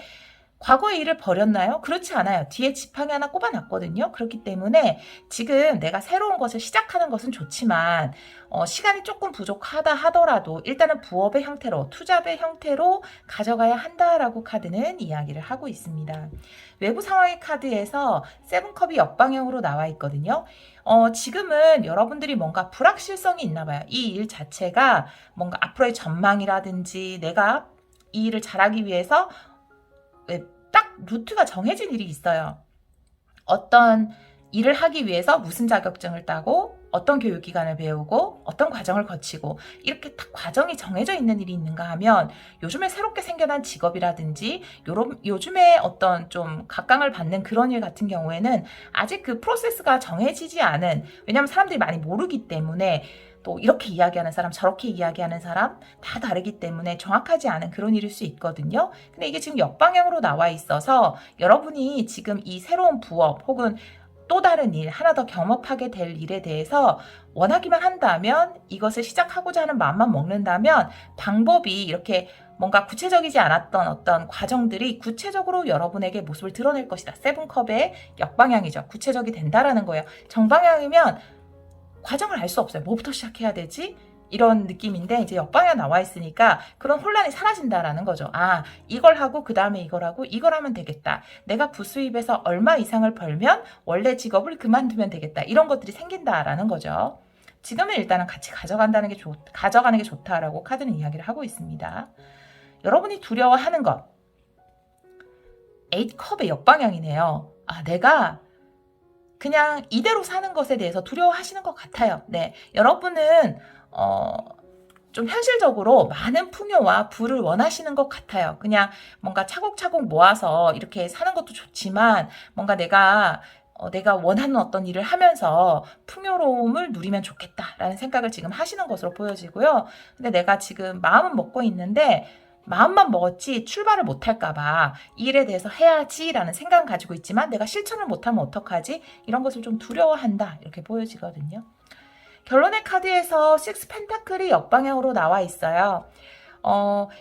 과거의 일을 버렸나요? 그렇지 않아요. 뒤에 지팡이 하나 꼽아놨거든요. 그렇기 때문에 지금 내가 새로운 것을 시작하는 것은 좋지만 시간이 조금 부족하다 하더라도 일단은 부업의 형태로, 투잡의 형태로 가져가야 한다라고 카드는 이야기를 하고 있습니다. 외부 상황의 카드에서 세븐컵이 역방향으로 나와 있거든요. 지금은 여러분들이 뭔가 불확실성이 있나 봐요. 이 일 자체가 뭔가 앞으로의 전망이라든지 내가 이 일을 잘하기 위해서 딱 루트가 정해진 일이 있어요. 어떤 일을 하기 위해서 무슨 자격증을 따고 어떤 교육기관을 배우고 어떤 과정을 거치고 이렇게 딱 과정이 정해져 있는 일이 있는가 하면, 요즘에 새롭게 생겨난 직업이라든지 요즘에 어떤 좀 각광을 받는 그런 일 같은 경우에는 아직 그 프로세스가 정해지지 않은, 왜냐하면 사람들이 많이 모르기 때문에, 또 이렇게 이야기하는 사람, 저렇게 이야기하는 사람 다 다르기 때문에 정확하지 않은 그런 일일 수 있거든요. 근데 이게 지금 역방향으로 나와 있어서 여러분이 지금 이 새로운 부업 혹은 또 다른 일, 하나 더 겸업하게 될 일에 대해서 원하기만 한다면, 이것을 시작하고자 하는 마음만 먹는다면 방법이 이렇게 뭔가 구체적이지 않았던 어떤 과정들이 구체적으로 여러분에게 모습을 드러낼 것이다. 세븐컵의 역방향이죠. 구체적이 된다라는 거예요. 정방향이면 과정을 알 수 없어요. 뭐부터 시작해야 되지? 이런 느낌인데, 이제 역방향 나와 있으니까 그런 혼란이 사라진다라는 거죠. 이걸 하고 그 다음에 이걸 하고 이걸 하면 되겠다. 내가 부수입에서 얼마 이상을 벌면 원래 직업을 그만두면 되겠다. 이런 것들이 생긴다라는 거죠. 지금은 일단은 같이 가져가는 게 좋다라고 카드는 이야기를 하고 있습니다. 여러분이 두려워하는 것, 8컵의 역방향이네요. 내가 그냥 이대로 사는 것에 대해서 두려워하시는 것 같아요. 네, 여러분은 좀 현실적으로 많은 풍요와 부를 원하시는 것 같아요. 그냥 뭔가 차곡차곡 모아서 이렇게 사는 것도 좋지만, 뭔가 내가 내가 원하는 어떤 일을 하면서 풍요로움을 누리면 좋겠다라는 생각을 지금 하시는 것으로 보여지고요. 근데 내가 지금 마음은 먹고 있는데 마음만 먹었지 출발을 못할까봐 이 일에 대해서 해야지라는 생각은 가지고 있지만 내가 실천을 못하면 어떡하지? 이런 것을 좀 두려워한다 이렇게 보여지거든요. 결론의 카드에서 6 펜타클이 역방향으로 나와 있어요.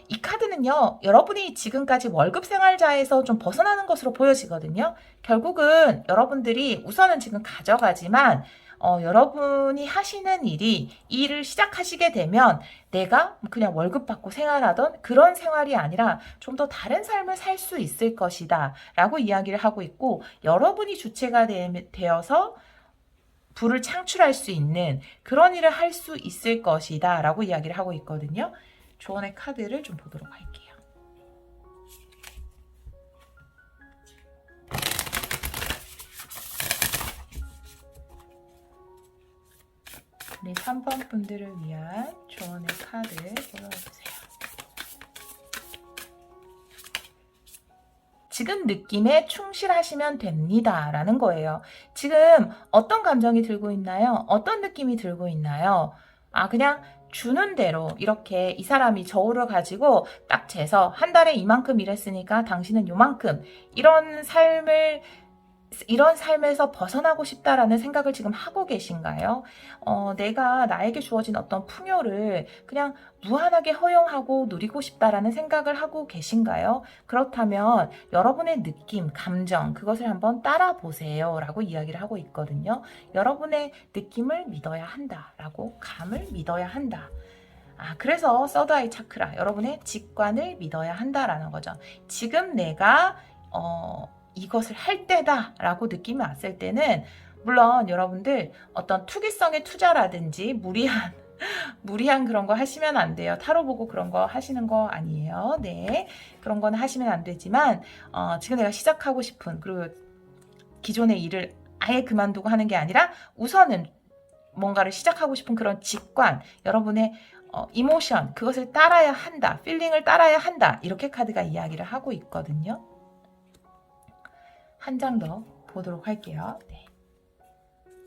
이 카드는요, 여러분이 지금까지 월급 생활자에서 좀 벗어나는 것으로 보여지거든요. 결국은 여러분들이 우선은 지금 가져가지만, 여러분이 하시는 일이 이 일을 시작하시게 되면 내가 그냥 월급 받고 생활하던 그런 생활이 아니라 좀 더 다른 삶을 살 수 있을 것이다 라고 이야기를 하고 있고, 여러분이 주체가 되어서 부를 창출할 수 있는 그런 일을 할 수 있을 것이다 라고 이야기를 하고 있거든요. 조언의 카드를 좀 보도록 할게요. 우리 3번 분들을 위한 조언의 카드 골라주세요. 지금 느낌에 충실하시면 됩니다 라는 거예요. 지금 어떤 감정이 들고 있나요? 어떤 느낌이 들고 있나요? 그냥 주는 대로 이렇게 이 사람이 저울을 가지고 딱 재서 한 달에 이만큼 일했으니까 당신은 요만큼 이런 삶에서 벗어나고 싶다라는 생각을 지금 하고 계신가요? 내가 나에게 주어진 어떤 풍요를 그냥 무한하게 허용하고 누리고 싶다라는 생각을 하고 계신가요? 그렇다면 여러분의 느낌, 감정 그것을 한번 따라 보세요 라고 이야기를 하고 있거든요. 여러분의 느낌을 믿어야 한다 라고, 감을 믿어야 한다. 그래서 서드아이 차크라, 여러분의 직관을 믿어야 한다라는 거죠. 지금 내가 이것을 할 때다라고 느낌이 왔을 때는, 물론 여러분들 어떤 투기성의 투자라든지 무리한 그런 거 하시면 안 돼요. 타로 보고 그런 거 하시는 거 아니에요. 네, 그런 거는 하시면 안 되지만 지금 내가 시작하고 싶은, 그리고 기존의 일을 아예 그만두고 하는 게 아니라 우선은 뭔가를 시작하고 싶은 그런 직관, 여러분의 이모션, 그것을 따라야 한다, 필링을 따라야 한다, 이렇게 카드가 이야기를 하고 있거든요. 한 장 더 보도록 할게요. 네.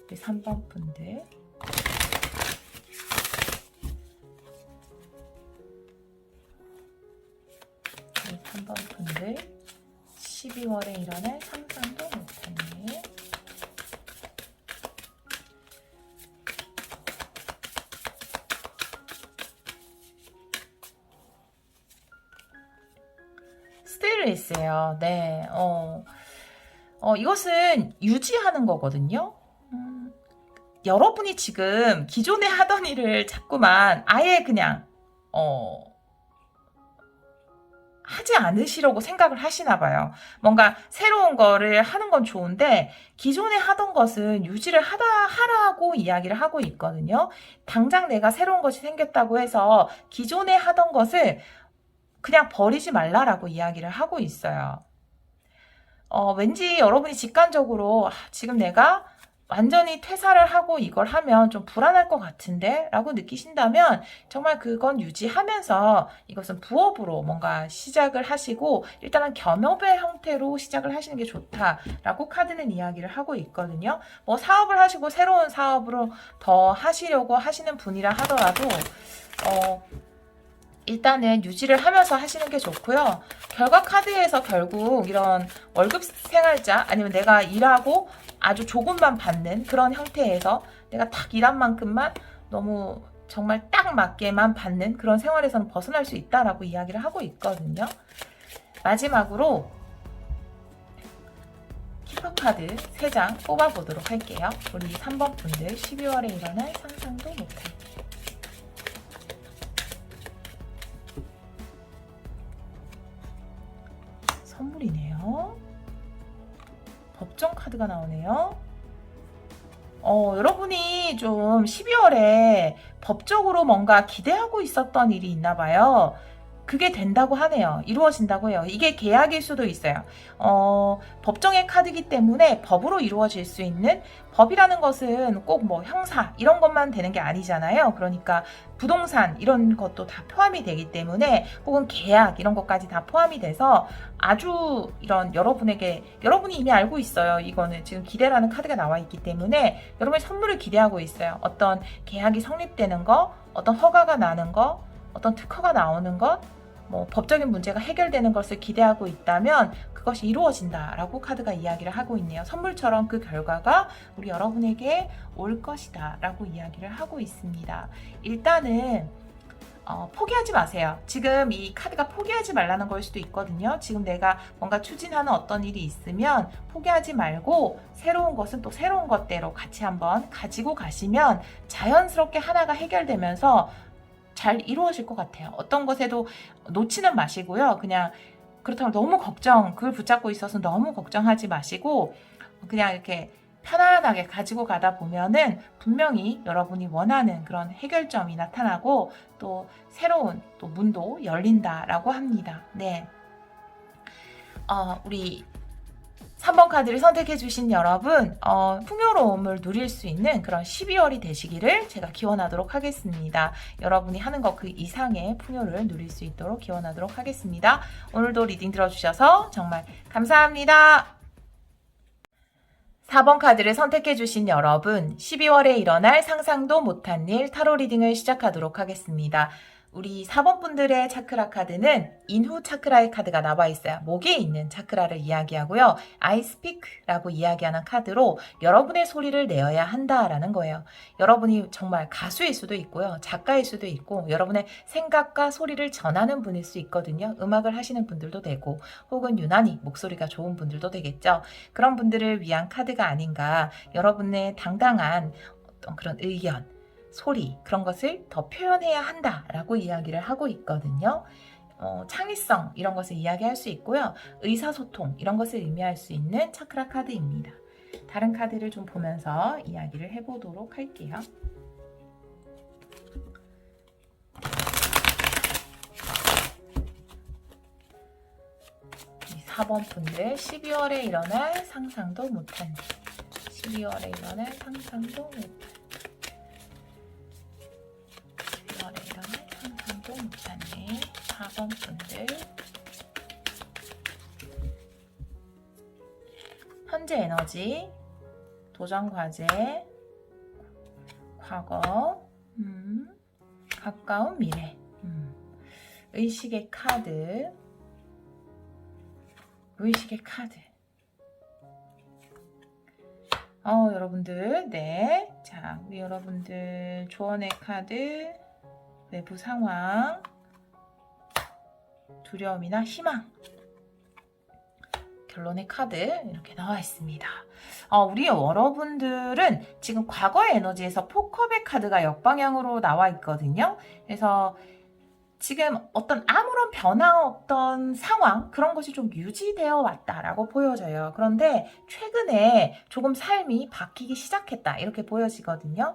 우리 3번 분들. 우리 3번 분들. 12월에 일어날 상상도 못했네. 스테인리스예요. 네. 이것은 유지하는 거거든요. 여러분이 지금 기존에 하던 일을 자꾸만 아예 그냥 하지 않으시려고 생각을 하시나 봐요. 뭔가 새로운 거를 하는 건 좋은데 기존에 하던 것은 유지를 하라고 이야기를 하고 있거든요. 당장 내가 새로운 것이 생겼다고 해서 기존에 하던 것을 그냥 버리지 말라라고 이야기를 하고 있어요. 왠지 여러분이 직관적으로 지금 내가 완전히 퇴사를 하고 이걸 하면 좀 불안할 것 같은데 라고 느끼신다면 정말 그건 유지하면서 이것은 부업으로 뭔가 시작을 하시고 일단은 겸업의 형태로 시작을 하시는 게 좋다라고 카드는 이야기를 하고 있거든요. 뭐 사업을 하시고 새로운 사업으로 더 하시려고 하시는 분이라 하더라도 일단은 유지를 하면서 하시는 게 좋고요. 결과 카드에서 결국 이런 월급 생활자, 아니면 내가 일하고 아주 조금만 받는 그런 형태에서 내가 딱 일한 만큼만 너무 정말 딱 맞게만 받는 그런 생활에서는 벗어날 수 있다라고 이야기를 하고 있거든요. 마지막으로 키퍼 카드 3장 뽑아보도록 할게요. 우리 3번 분들 12월에 일어날 상상도 못할 선물이네요. 법정 카드가 나오네요. 여러분이 좀 12월에 법적으로 뭔가 기대하고 있었던 일이 있나 봐요. 그게 된다고 하네요. 이루어진다고 해요. 이게 계약일 수도 있어요. 법정의 카드이기 때문에 법으로 이루어질 수 있는, 법이라는 것은 꼭 뭐 형사 이런 것만 되는 게 아니잖아요. 그러니까 부동산 이런 것도 다 포함이 되기 때문에, 혹은 계약 이런 것까지 다 포함이 돼서 아주 이런 여러분이 이미 알고 있어요. 이거는 지금 기대라는 카드가 나와 있기 때문에 여러분의 선물을 기대하고 있어요. 어떤 계약이 성립되는 거, 어떤 허가가 나는 거, 어떤 특허가 나오는 것, 뭐 법적인 문제가 해결되는 것을 기대하고 있다면 그것이 이루어진다라고 카드가 이야기를 하고 있네요. 선물처럼 그 결과가 우리 여러분에게 올 것이다 라고 이야기를 하고 있습니다. 일단은 포기하지 마세요. 지금 이 카드가 포기하지 말라는 걸 수도 있거든요. 지금 내가 뭔가 추진하는 어떤 일이 있으면 포기하지 말고 새로운 것은 또 새로운 것대로 같이 한번 가지고 가시면 자연스럽게 하나가 해결되면서 잘 이루어질 것 같아요. 어떤 것에도 놓치는 마시고요. 그냥 그렇다고 너무 그걸 붙잡고 있어서 너무 걱정하지 마시고 그냥 이렇게 편안하게 가지고 가다 보면은 분명히 여러분이 원하는 그런 해결점이 나타나고 또 새로운 또 문도 열린다라고 합니다. 네. 우리 3번 카드를 선택해 주신 여러분, 풍요로움을 누릴 수 있는 그런 12월이 되시기를 제가 기원하도록 하겠습니다. 여러분이 하는 것 그 이상의 풍요를 누릴 수 있도록 기원하도록 하겠습니다. 오늘도 리딩 들어주셔서 정말 감사합니다. 4번 카드를 선택해 주신 여러분, 12월에 일어날 상상도 못한 일 타로 리딩을 시작하도록 하겠습니다. 우리 4번 분들의 차크라 카드는 인후 차크라의 카드가 나와 있어요. 목에 있는 차크라를 이야기하고요. I speak라고 이야기하는 카드로 여러분의 소리를 내어야 한다라는 거예요. 여러분이 정말 가수일 수도 있고요. 작가일 수도 있고 여러분의 생각과 소리를 전하는 분일 수 있거든요. 음악을 하시는 분들도 되고 혹은 유난히 목소리가 좋은 분들도 되겠죠. 그런 분들을 위한 카드가 아닌가. 여러분의 당당한 어떤 그런 의견, 소리 그런 것을 더 표현해야 한다라고 이야기를 하고 있거든요. 창의성 이런 것을 이야기할 수 있고요. 의사소통 이런 것을 의미할 수 있는 차크라 카드입니다. 다른 카드를 좀 보면서 이야기를 해보도록 할게요. 4번 분들 12월에 일어날 상상도 못한 일. 12월에 일어날 상상도 못한 일. 12월에 일어날 상상도 못한 일. 4번 분들 현재 에너지, 도전 과제, 과거, 가까운 미래, 의식의 카드, 의식의 카드. 여러분들, 네. 자, 우리 여러분들 조언의 카드, 외부 상황, 두려움이나 희망, 결론의 카드 이렇게 나와 있습니다. 우리 여러분들은 지금 과거의 에너지에서 포커백 카드가 역방향으로 나와 있거든요. 그래서 지금 어떤 아무런 변화 없던 상황 그런 것이 좀 유지되어 왔다라고 보여져요. 그런데 최근에 조금 삶이 바뀌기 시작했다 이렇게 보여지거든요.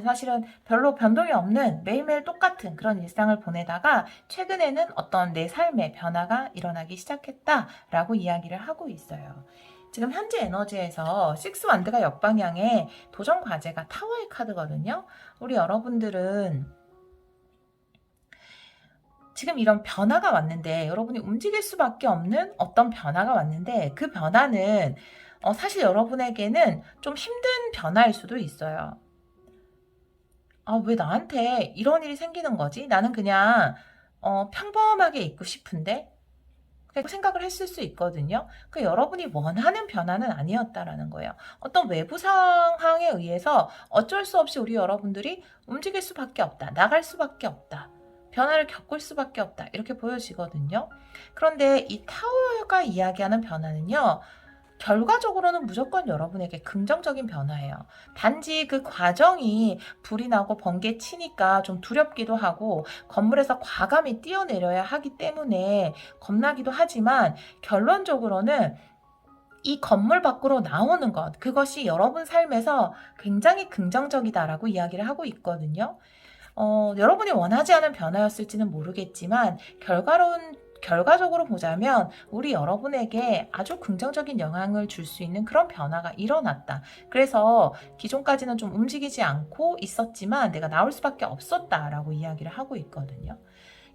사실은 별로 변동이 없는 매일매일 똑같은 그런 일상을 보내다가 최근에는 어떤 내 삶의 변화가 일어나기 시작했다라고 이야기를 하고 있어요. 지금 현재 에너지에서 식스 완드가 역방향에 도전 과제가 타워의 카드거든요. 우리 여러분들은 지금 이런 변화가 왔는데 여러분이 움직일 수밖에 없는 어떤 변화가 왔는데 그 변화는 사실 여러분에게는 좀 힘든 변화일 수도 있어요. 왜 나한테 이런 일이 생기는 거지? 나는 그냥 평범하게 있고 싶은데 그렇게 생각을 했을 수 있거든요. 그 여러분이 원하는 변화는 아니었다라는 거예요. 어떤 외부 상황에 의해서 어쩔 수 없이 우리 여러분들이 움직일 수밖에 없다. 나갈 수밖에 없다. 변화를 겪을 수밖에 없다. 이렇게 보여지거든요. 그런데 이 타워가 이야기하는 변화는요. 결과적으로는 무조건 여러분에게 긍정적인 변화예요. 단지 그 과정이 불이 나고 번개 치니까 좀 두렵기도 하고 건물에서 과감히 뛰어내려야 하기 때문에 겁나기도 하지만 결론적으로는 이 건물 밖으로 나오는 것, 그것이 여러분 삶에서 굉장히 긍정적이다라고 이야기를 하고 있거든요. 여러분이 원하지 않은 변화였을지는 모르겠지만 결과적으로 보자면 우리 여러분에게 아주 긍정적인 영향을 줄 수 있는 그런 변화가 일어났다. 그래서 기존까지는 좀 움직이지 않고 있었지만 내가 나올 수밖에 없었다라고 이야기를 하고 있거든요.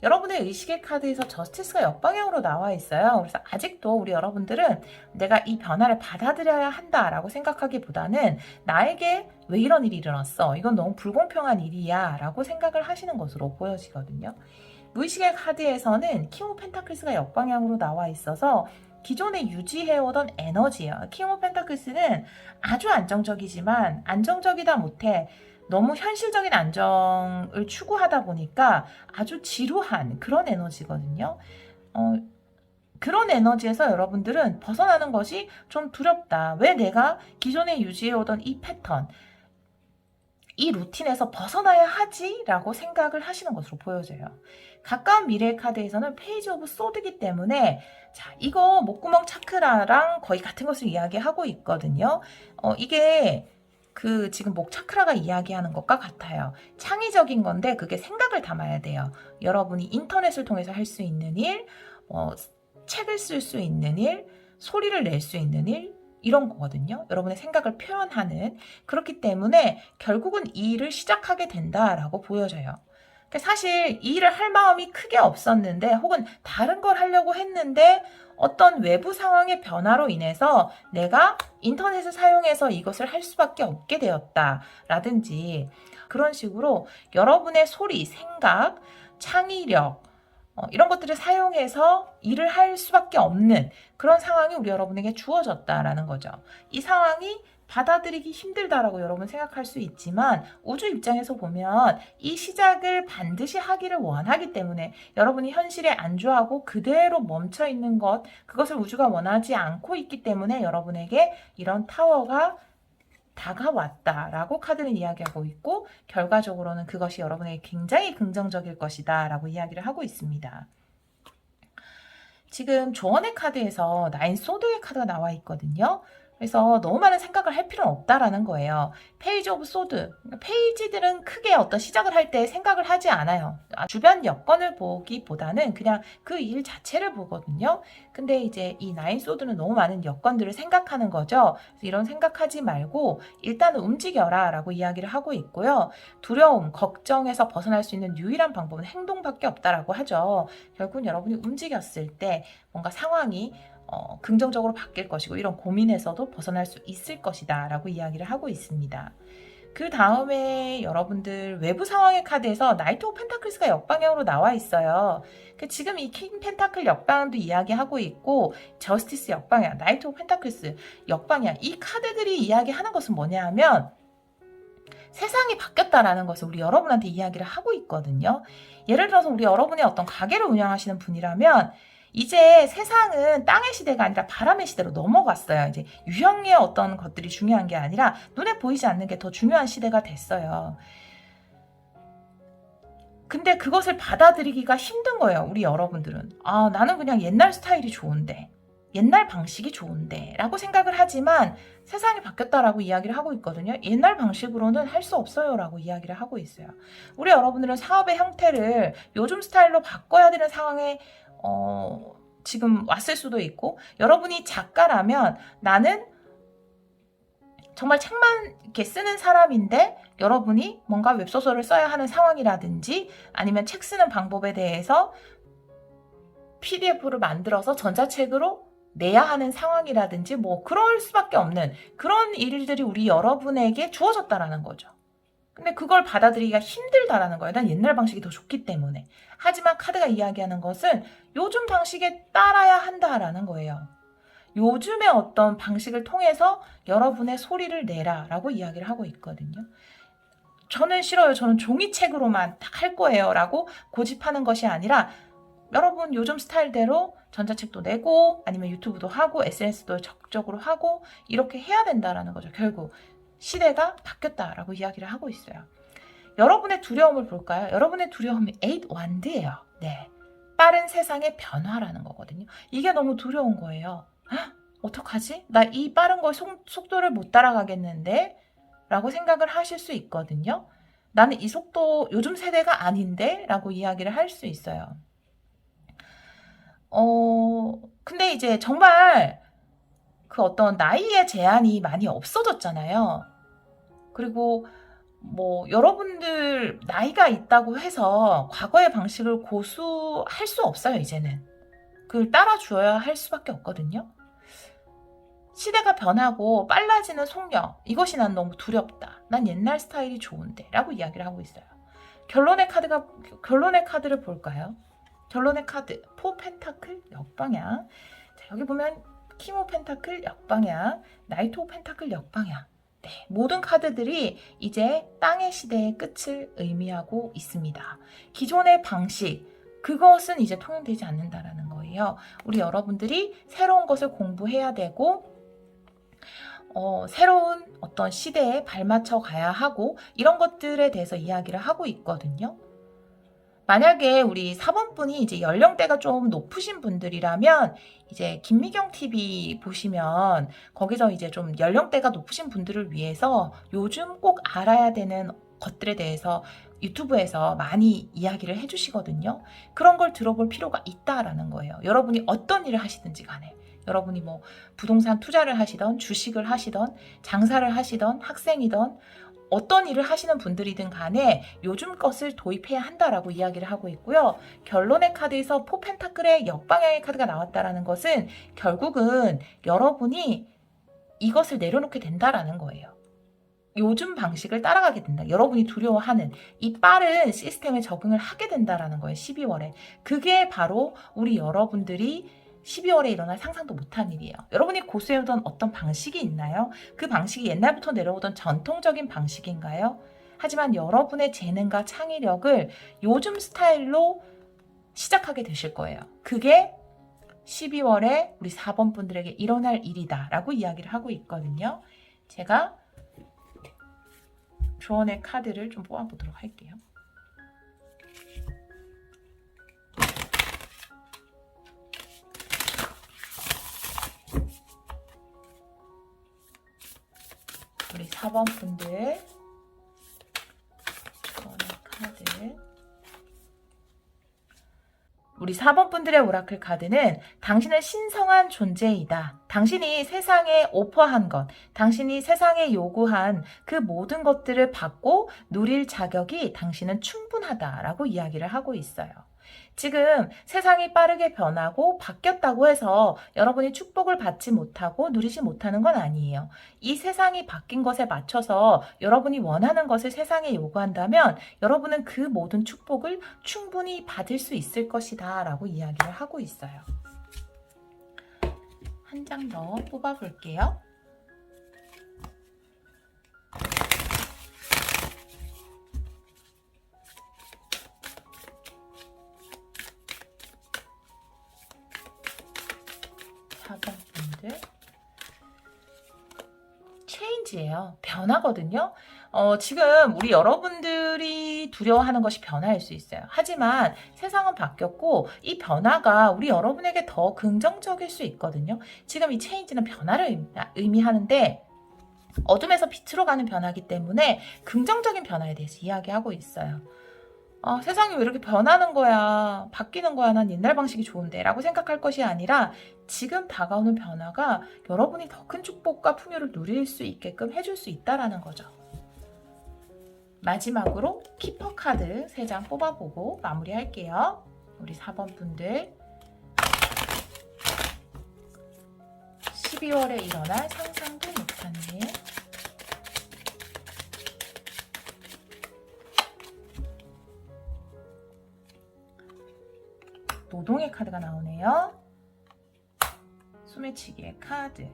여러분의 의식의 카드에서 저스티스가 역방향으로 나와 있어요. 그래서 아직도 우리 여러분들은 내가 이 변화를 받아들여야 한다라고 생각하기보다는 나에게 왜 이런 일이 일어났어? 이건 너무 불공평한 일이야 라고 생각을 하시는 것으로 보여지거든요. 무의식의 카드에서는 킹 오브 펜타클스가 역방향으로 나와 있어서 기존에 유지해오던 에너지예요. 킹 오브 펜타클스는 아주 안정적이지만 안정적이다 못해 너무 현실적인 안정을 추구하다 보니까 아주 지루한 그런 에너지거든요. 그런 에너지에서 여러분들은 벗어나는 것이 좀 두렵다. 왜 내가 기존에 유지해오던 이 패턴, 이 루틴에서 벗어나야 하지? 라고 생각을 하시는 것으로 보여져요. 가까운 미래의 카드에서는 페이지 오브 소드이기 때문에 자, 이거 목구멍 차크라랑 거의 같은 것을 이야기하고 있거든요. 이게 지금 목 차크라가 이야기하는 것과 같아요. 창의적인 건데 그게 생각을 담아야 돼요. 여러분이 인터넷을 통해서 할 수 있는 일, 책을 쓸 수 있는 일, 소리를 낼 수 있는 일, 이런 거거든요. 여러분의 생각을 표현하는. 그렇기 때문에 결국은 이 일을 시작하게 된다라고 보여져요. 사실 이 일을 할 마음이 크게 없었는데 혹은 다른 걸 하려고 했는데 어떤 외부 상황의 변화로 인해서 내가 인터넷을 사용해서 이것을 할 수밖에 없게 되었다라든지 그런 식으로 여러분의 소리, 생각, 창의력 이런 것들을 사용해서 일을 할 수밖에 없는 그런 상황이 우리 여러분에게 주어졌다라는 거죠. 이 상황이 받아들이기 힘들다라고 여러분 생각할 수 있지만 우주 입장에서 보면 이 시작을 반드시 하기를 원하기 때문에 여러분이 현실에 안주하고 그대로 멈춰 있는 것, 그것을 우주가 원하지 않고 있기 때문에 여러분에게 이런 타워가 다가왔다라고 카드는 이야기하고 있고 결과적으로는 그것이 여러분에게 굉장히 긍정적일 것이다 라고 이야기를 하고 있습니다. 지금 조언의 카드에서 나인 소드의 카드가 나와 있거든요. 그래서 너무 많은 생각을 할 필요는 없다라는 거예요. 페이지 오브 소드. 페이지들은 크게 어떤 시작을 할 때 생각을 하지 않아요. 주변 여건을 보기보다는 그냥 그 일 자체를 보거든요. 근데 이제 이 나인 소드는 너무 많은 여건들을 생각하는 거죠. 그래서 이런 생각하지 말고 일단은 움직여라 라고 이야기를 하고 있고요. 두려움, 걱정에서 벗어날 수 있는 유일한 방법은 행동밖에 없다라고 하죠. 결국은 여러분이 움직였을 때 뭔가 상황이 긍정적으로 바뀔 것이고 이런 고민에서도 벗어날 수 있을 것이다 라고 이야기를 하고 있습니다. 그 다음에 여러분들 외부 상황의 카드에서 나이트 오브 펜타클스가 역방향으로 나와 있어요. 지금 이 킹 펜타클 역방향도 이야기하고 있고 저스티스 역방향, 나이트 오브 펜타클스 역방향 이 카드들이 이야기하는 것은 뭐냐 하면 세상이 바뀌었다라는 것을 우리 여러분한테 이야기를 하고 있거든요. 예를 들어서 우리 여러분이 어떤 가게를 운영하시는 분이라면 이제 세상은 땅의 시대가 아니라 바람의 시대로 넘어갔어요. 이제 유형의 어떤 것들이 중요한 게 아니라 눈에 보이지 않는 게 더 중요한 시대가 됐어요. 근데 그것을 받아들이기가 힘든 거예요. 우리 여러분들은. 나는 그냥 옛날 스타일이 좋은데, 옛날 방식이 좋은데 라고 생각을 하지만 세상이 바뀌었다라고 이야기를 하고 있거든요. 옛날 방식으로는 할 수 없어요 라고 이야기를 하고 있어요. 우리 여러분들은 사업의 형태를 요즘 스타일로 바꿔야 되는 상황에 지금 왔을 수도 있고 여러분이 작가라면 나는 정말 책만 이렇게 쓰는 사람인데 여러분이 뭔가 웹소설을 써야 하는 상황이라든지 아니면 책 쓰는 방법에 대해서 PDF를 만들어서 전자책으로 내야 하는 상황이라든지 뭐 그럴 수밖에 없는 그런 일들이 우리 여러분에게 주어졌다라는 거죠. 근데 그걸 받아들이기가 힘들다라는 거예요. 난 옛날 방식이 더 좋기 때문에. 하지만 카드가 이야기하는 것은 요즘 방식에 따라야 한다라는 거예요. 요즘의 어떤 방식을 통해서 여러분의 소리를 내라라고 이야기를 하고 있거든요. 저는 싫어요. 저는 종이책으로만 딱 할 거예요 라고 고집하는 것이 아니라 여러분 요즘 스타일대로 전자책도 내고 아니면 유튜브도 하고 SNS도 적극적으로 하고 이렇게 해야 된다라는 거죠. 결국 시대가 바뀌었다라고 이야기를 하고 있어요. 여러분의 두려움을 볼까요? 여러분의 두려움이 8 완드예요. 네, 빠른 세상의 변화라는 거거든요. 이게 너무 두려운 거예요. 어떡하지? 나 이 빠른 거의 속도를 못 따라가겠는데? 라고 생각을 하실 수 있거든요. 나는 이 속도 요즘 세대가 아닌데? 라고 이야기를 할 수 있어요. 근데 이제 정말 그 어떤 나이의 제한이 많이 없어졌잖아요. 그리고 뭐 여러분들 나이가 있다고 해서 과거의 방식을 고수할 수 없어요, 이제는. 그걸 따라줘야 할 수밖에 없거든요. 시대가 변하고 빨라지는 속력, 이것이 난 너무 두렵다. 난 옛날 스타일이 좋은데 라고 이야기를 하고 있어요. 결론의 카드를 볼까요? 결론의 카드, 포 펜타클 역방향. 자, 여기 보면 킹 오 펜타클 역방향, 나이트 오 펜타클 역방향. 네, 모든 카드들이 이제 땅의 시대의 끝을 의미하고 있습니다. 기존의 방식, 그것은 이제 통용되지 않는다라는 거예요. 우리 여러분들이 새로운 것을 공부해야 되고 새로운 어떤 시대에 발맞춰 가야 하고 이런 것들에 대해서 이야기를 하고 있거든요. 만약에 우리 4번 분이 이제 연령대가 좀 높으신 분들이라면 이제 김미경 TV 보시면 거기서 이제 좀 연령대가 높으신 분들을 위해서 요즘 꼭 알아야 되는 것들에 대해서 유튜브에서 많이 이야기를 해주시거든요. 그런 걸 들어볼 필요가 있다라는 거예요. 여러분이 어떤 일을 하시든지 간에. 여러분이 뭐 부동산 투자를 하시던 주식을 하시던 장사를 하시던 학생이던 어떤 일을 하시는 분들이든 간에 요즘 것을 도입해야 한다라고 이야기를 하고 있고요. 결론의 카드에서 포 펜타클의 역방향의 카드가 나왔다라는 것은 결국은 여러분이 이것을 내려놓게 된다라는 거예요. 요즘 방식을 따라가게 된다. 여러분이 두려워하는 이 빠른 시스템에 적응을 하게 된다라는 거예요. 12월에. 그게 바로 우리 여러분들이 12월에 일어날 상상도 못한 일이에요. 여러분이 고수해오던 어떤 방식이 있나요? 그 방식이 옛날부터 내려오던 전통적인 방식인가요? 하지만 여러분의 재능과 창의력을 요즘 스타일로 시작하게 되실 거예요. 그게 12월에 우리 4번 분들에게 일어날 일이다 라고 이야기를 하고 있거든요. 제가 조언의 카드를 좀 뽑아보도록 할게요. 우리 4번 분들 조언의 카드. 우리 4번 분들의 오라클 카드는 당신은 신성한 존재이다. 당신이 세상에 오퍼한 것, 당신이 세상에 요구한 그 모든 것들을 받고 누릴 자격이 당신은 충분하다라고 이야기를 하고 있어요. 지금 세상이 빠르게 변하고 바뀌었다고 해서 여러분이 축복을 받지 못하고 누리지 못하는 건 아니에요. 이 세상이 바뀐 것에 맞춰서 여러분이 원하는 것을 세상에 요구한다면 여러분은 그 모든 축복을 충분히 받을 수 있을 것이다 라고 이야기를 하고 있어요. 한 장 더 뽑아볼게요. 분들 체인지예요. 변화거든요. 지금 우리 여러분들이 두려워하는 것이 변화일 수 있어요. 하지만 세상은 바뀌었고 이 변화가 우리 여러분에게 더 긍정적일 수 있거든요. 지금 이 체인지는 변화를 의미하는데 어둠에서 빛으로 가는 변화이기 때문에 긍정적인 변화에 대해서 이야기하고 있어요. 세상이 왜 이렇게 변하는 거야, 바뀌는 거야, 난 옛날 방식이 좋은데 라고 생각할 것이 아니라 지금 다가오는 변화가 여러분이 더 큰 축복과 풍요를 누릴 수 있게끔 해줄 수 있다라는 거죠. 마지막으로 키퍼 카드 3장 뽑아보고 마무리할게요. 우리 4번 분들 12월에 일어날 상상도 못한 일. 노동의 카드가 나오네요. 소매치기의 카드.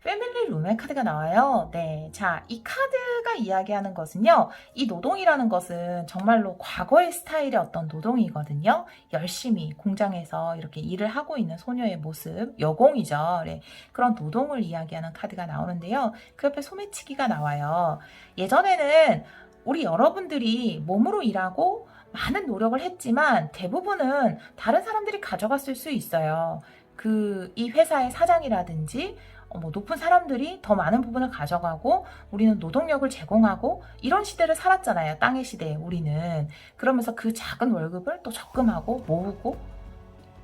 패밀리 룸의 카드가 나와요. 네. 자, 이 카드가 이야기하는 것은요. 이 노동이라는 것은 정말로 과거의 스타일의 어떤 노동이거든요. 열심히 공장에서 이렇게 일을 하고 있는 소녀의 모습, 여공이죠. 네. 그런 노동을 이야기하는 카드가 나오는데요. 그 옆에 소매치기가 나와요. 예전에는 우리 여러분들이 몸으로 일하고 많은 노력을 했지만 대부분은 다른 사람들이 가져갔을 수 있어요. 이 회사의 사장이라든지 뭐 높은 사람들이 더 많은 부분을 가져가고 우리는 노동력을 제공하고 이런 시대를 살았잖아요. 땅의 시대에 우리는. 그러면서 그 작은 월급을 또 적금하고 모으고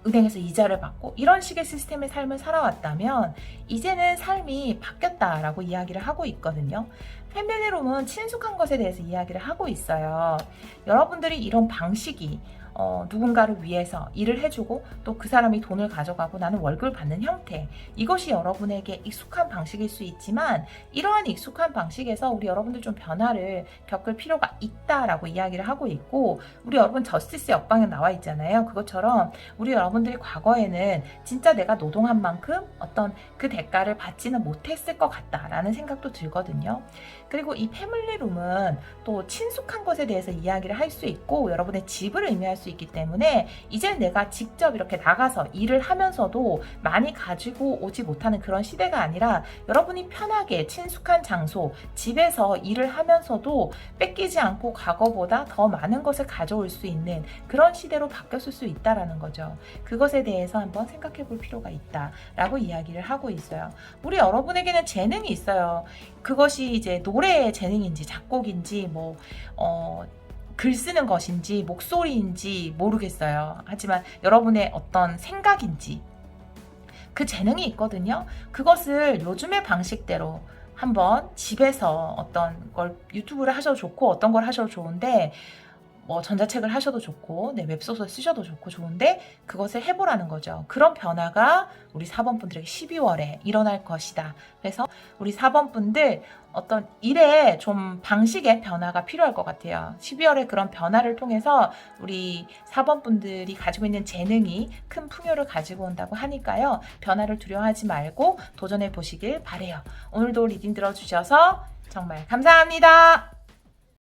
은행에서 이자를 받고 이런 식의 시스템의 삶을 살아왔다면 이제는 삶이 바뀌었다라고 이야기를 하고 있거든요. 패밀리룸은 친숙한 것에 대해서 이야기를 하고 있어요. 여러분들이 이런 방식이 누군가를 위해서 일을 해주고 또 그 사람이 돈을 가져가고 나는 월급을 받는 형태, 이것이 여러분에게 익숙한 방식일 수 있지만 이러한 익숙한 방식에서 우리 여러분들 좀 변화를 겪을 필요가 있다라고 이야기를 하고 있고, 우리 여러분 저스티스 역방에 나와 있잖아요. 그것처럼 우리 여러분들이 과거에는 진짜 내가 노동한 만큼 어떤 그 대가를 받지는 못했을 것 같다라는 생각도 들거든요. 그리고 이 패밀리룸은 또 친숙한 것에 대해서 이야기를 할 수 있고 여러분의 집을 의미할 수 있기 때문에 이제 내가 직접 이렇게 나가서 일을 하면서도 많이 가지고 오지 못하는 그런 시대가 아니라 여러분이 편하게 친숙한 장소, 집에서 일을 하면서도 뺏기지 않고 과거보다 더 많은 것을 가져올 수 있는 그런 시대로 바뀌었을 수 있다라는 거죠. 그것에 대해서 한번 생각해 볼 필요가 있다라고 이야기를 하고 있어요. 우리 여러분에게는 재능이 있어요. 그것이 이제 노래의 재능인지 작곡인지 글 쓰는 것인지 목소리인지 모르겠어요. 하지만 여러분의 어떤 생각인지 그 재능이 있거든요. 그것을 요즘의 방식대로 한번 집에서 어떤 걸 유튜브를 하셔도 좋고 어떤 걸 하셔도 좋은데 전자책을 하셔도 좋고 웹소설 쓰셔도 좋고 좋은데 그것을 해보라는 거죠. 그런 변화가 우리 4번 분들에게 12월에 일어날 것이다. 그래서 우리 4번 분들 어떤 일에 좀 방식의 변화가 필요할 것 같아요. 12월에 그런 변화를 통해서 우리 4번 분들이 가지고 있는 재능이 큰 풍요를 가지고 온다고 하니까요. 변화를 두려워하지 말고 도전해 보시길 바래요. 오늘도 리딩 들어주셔서 정말 감사합니다.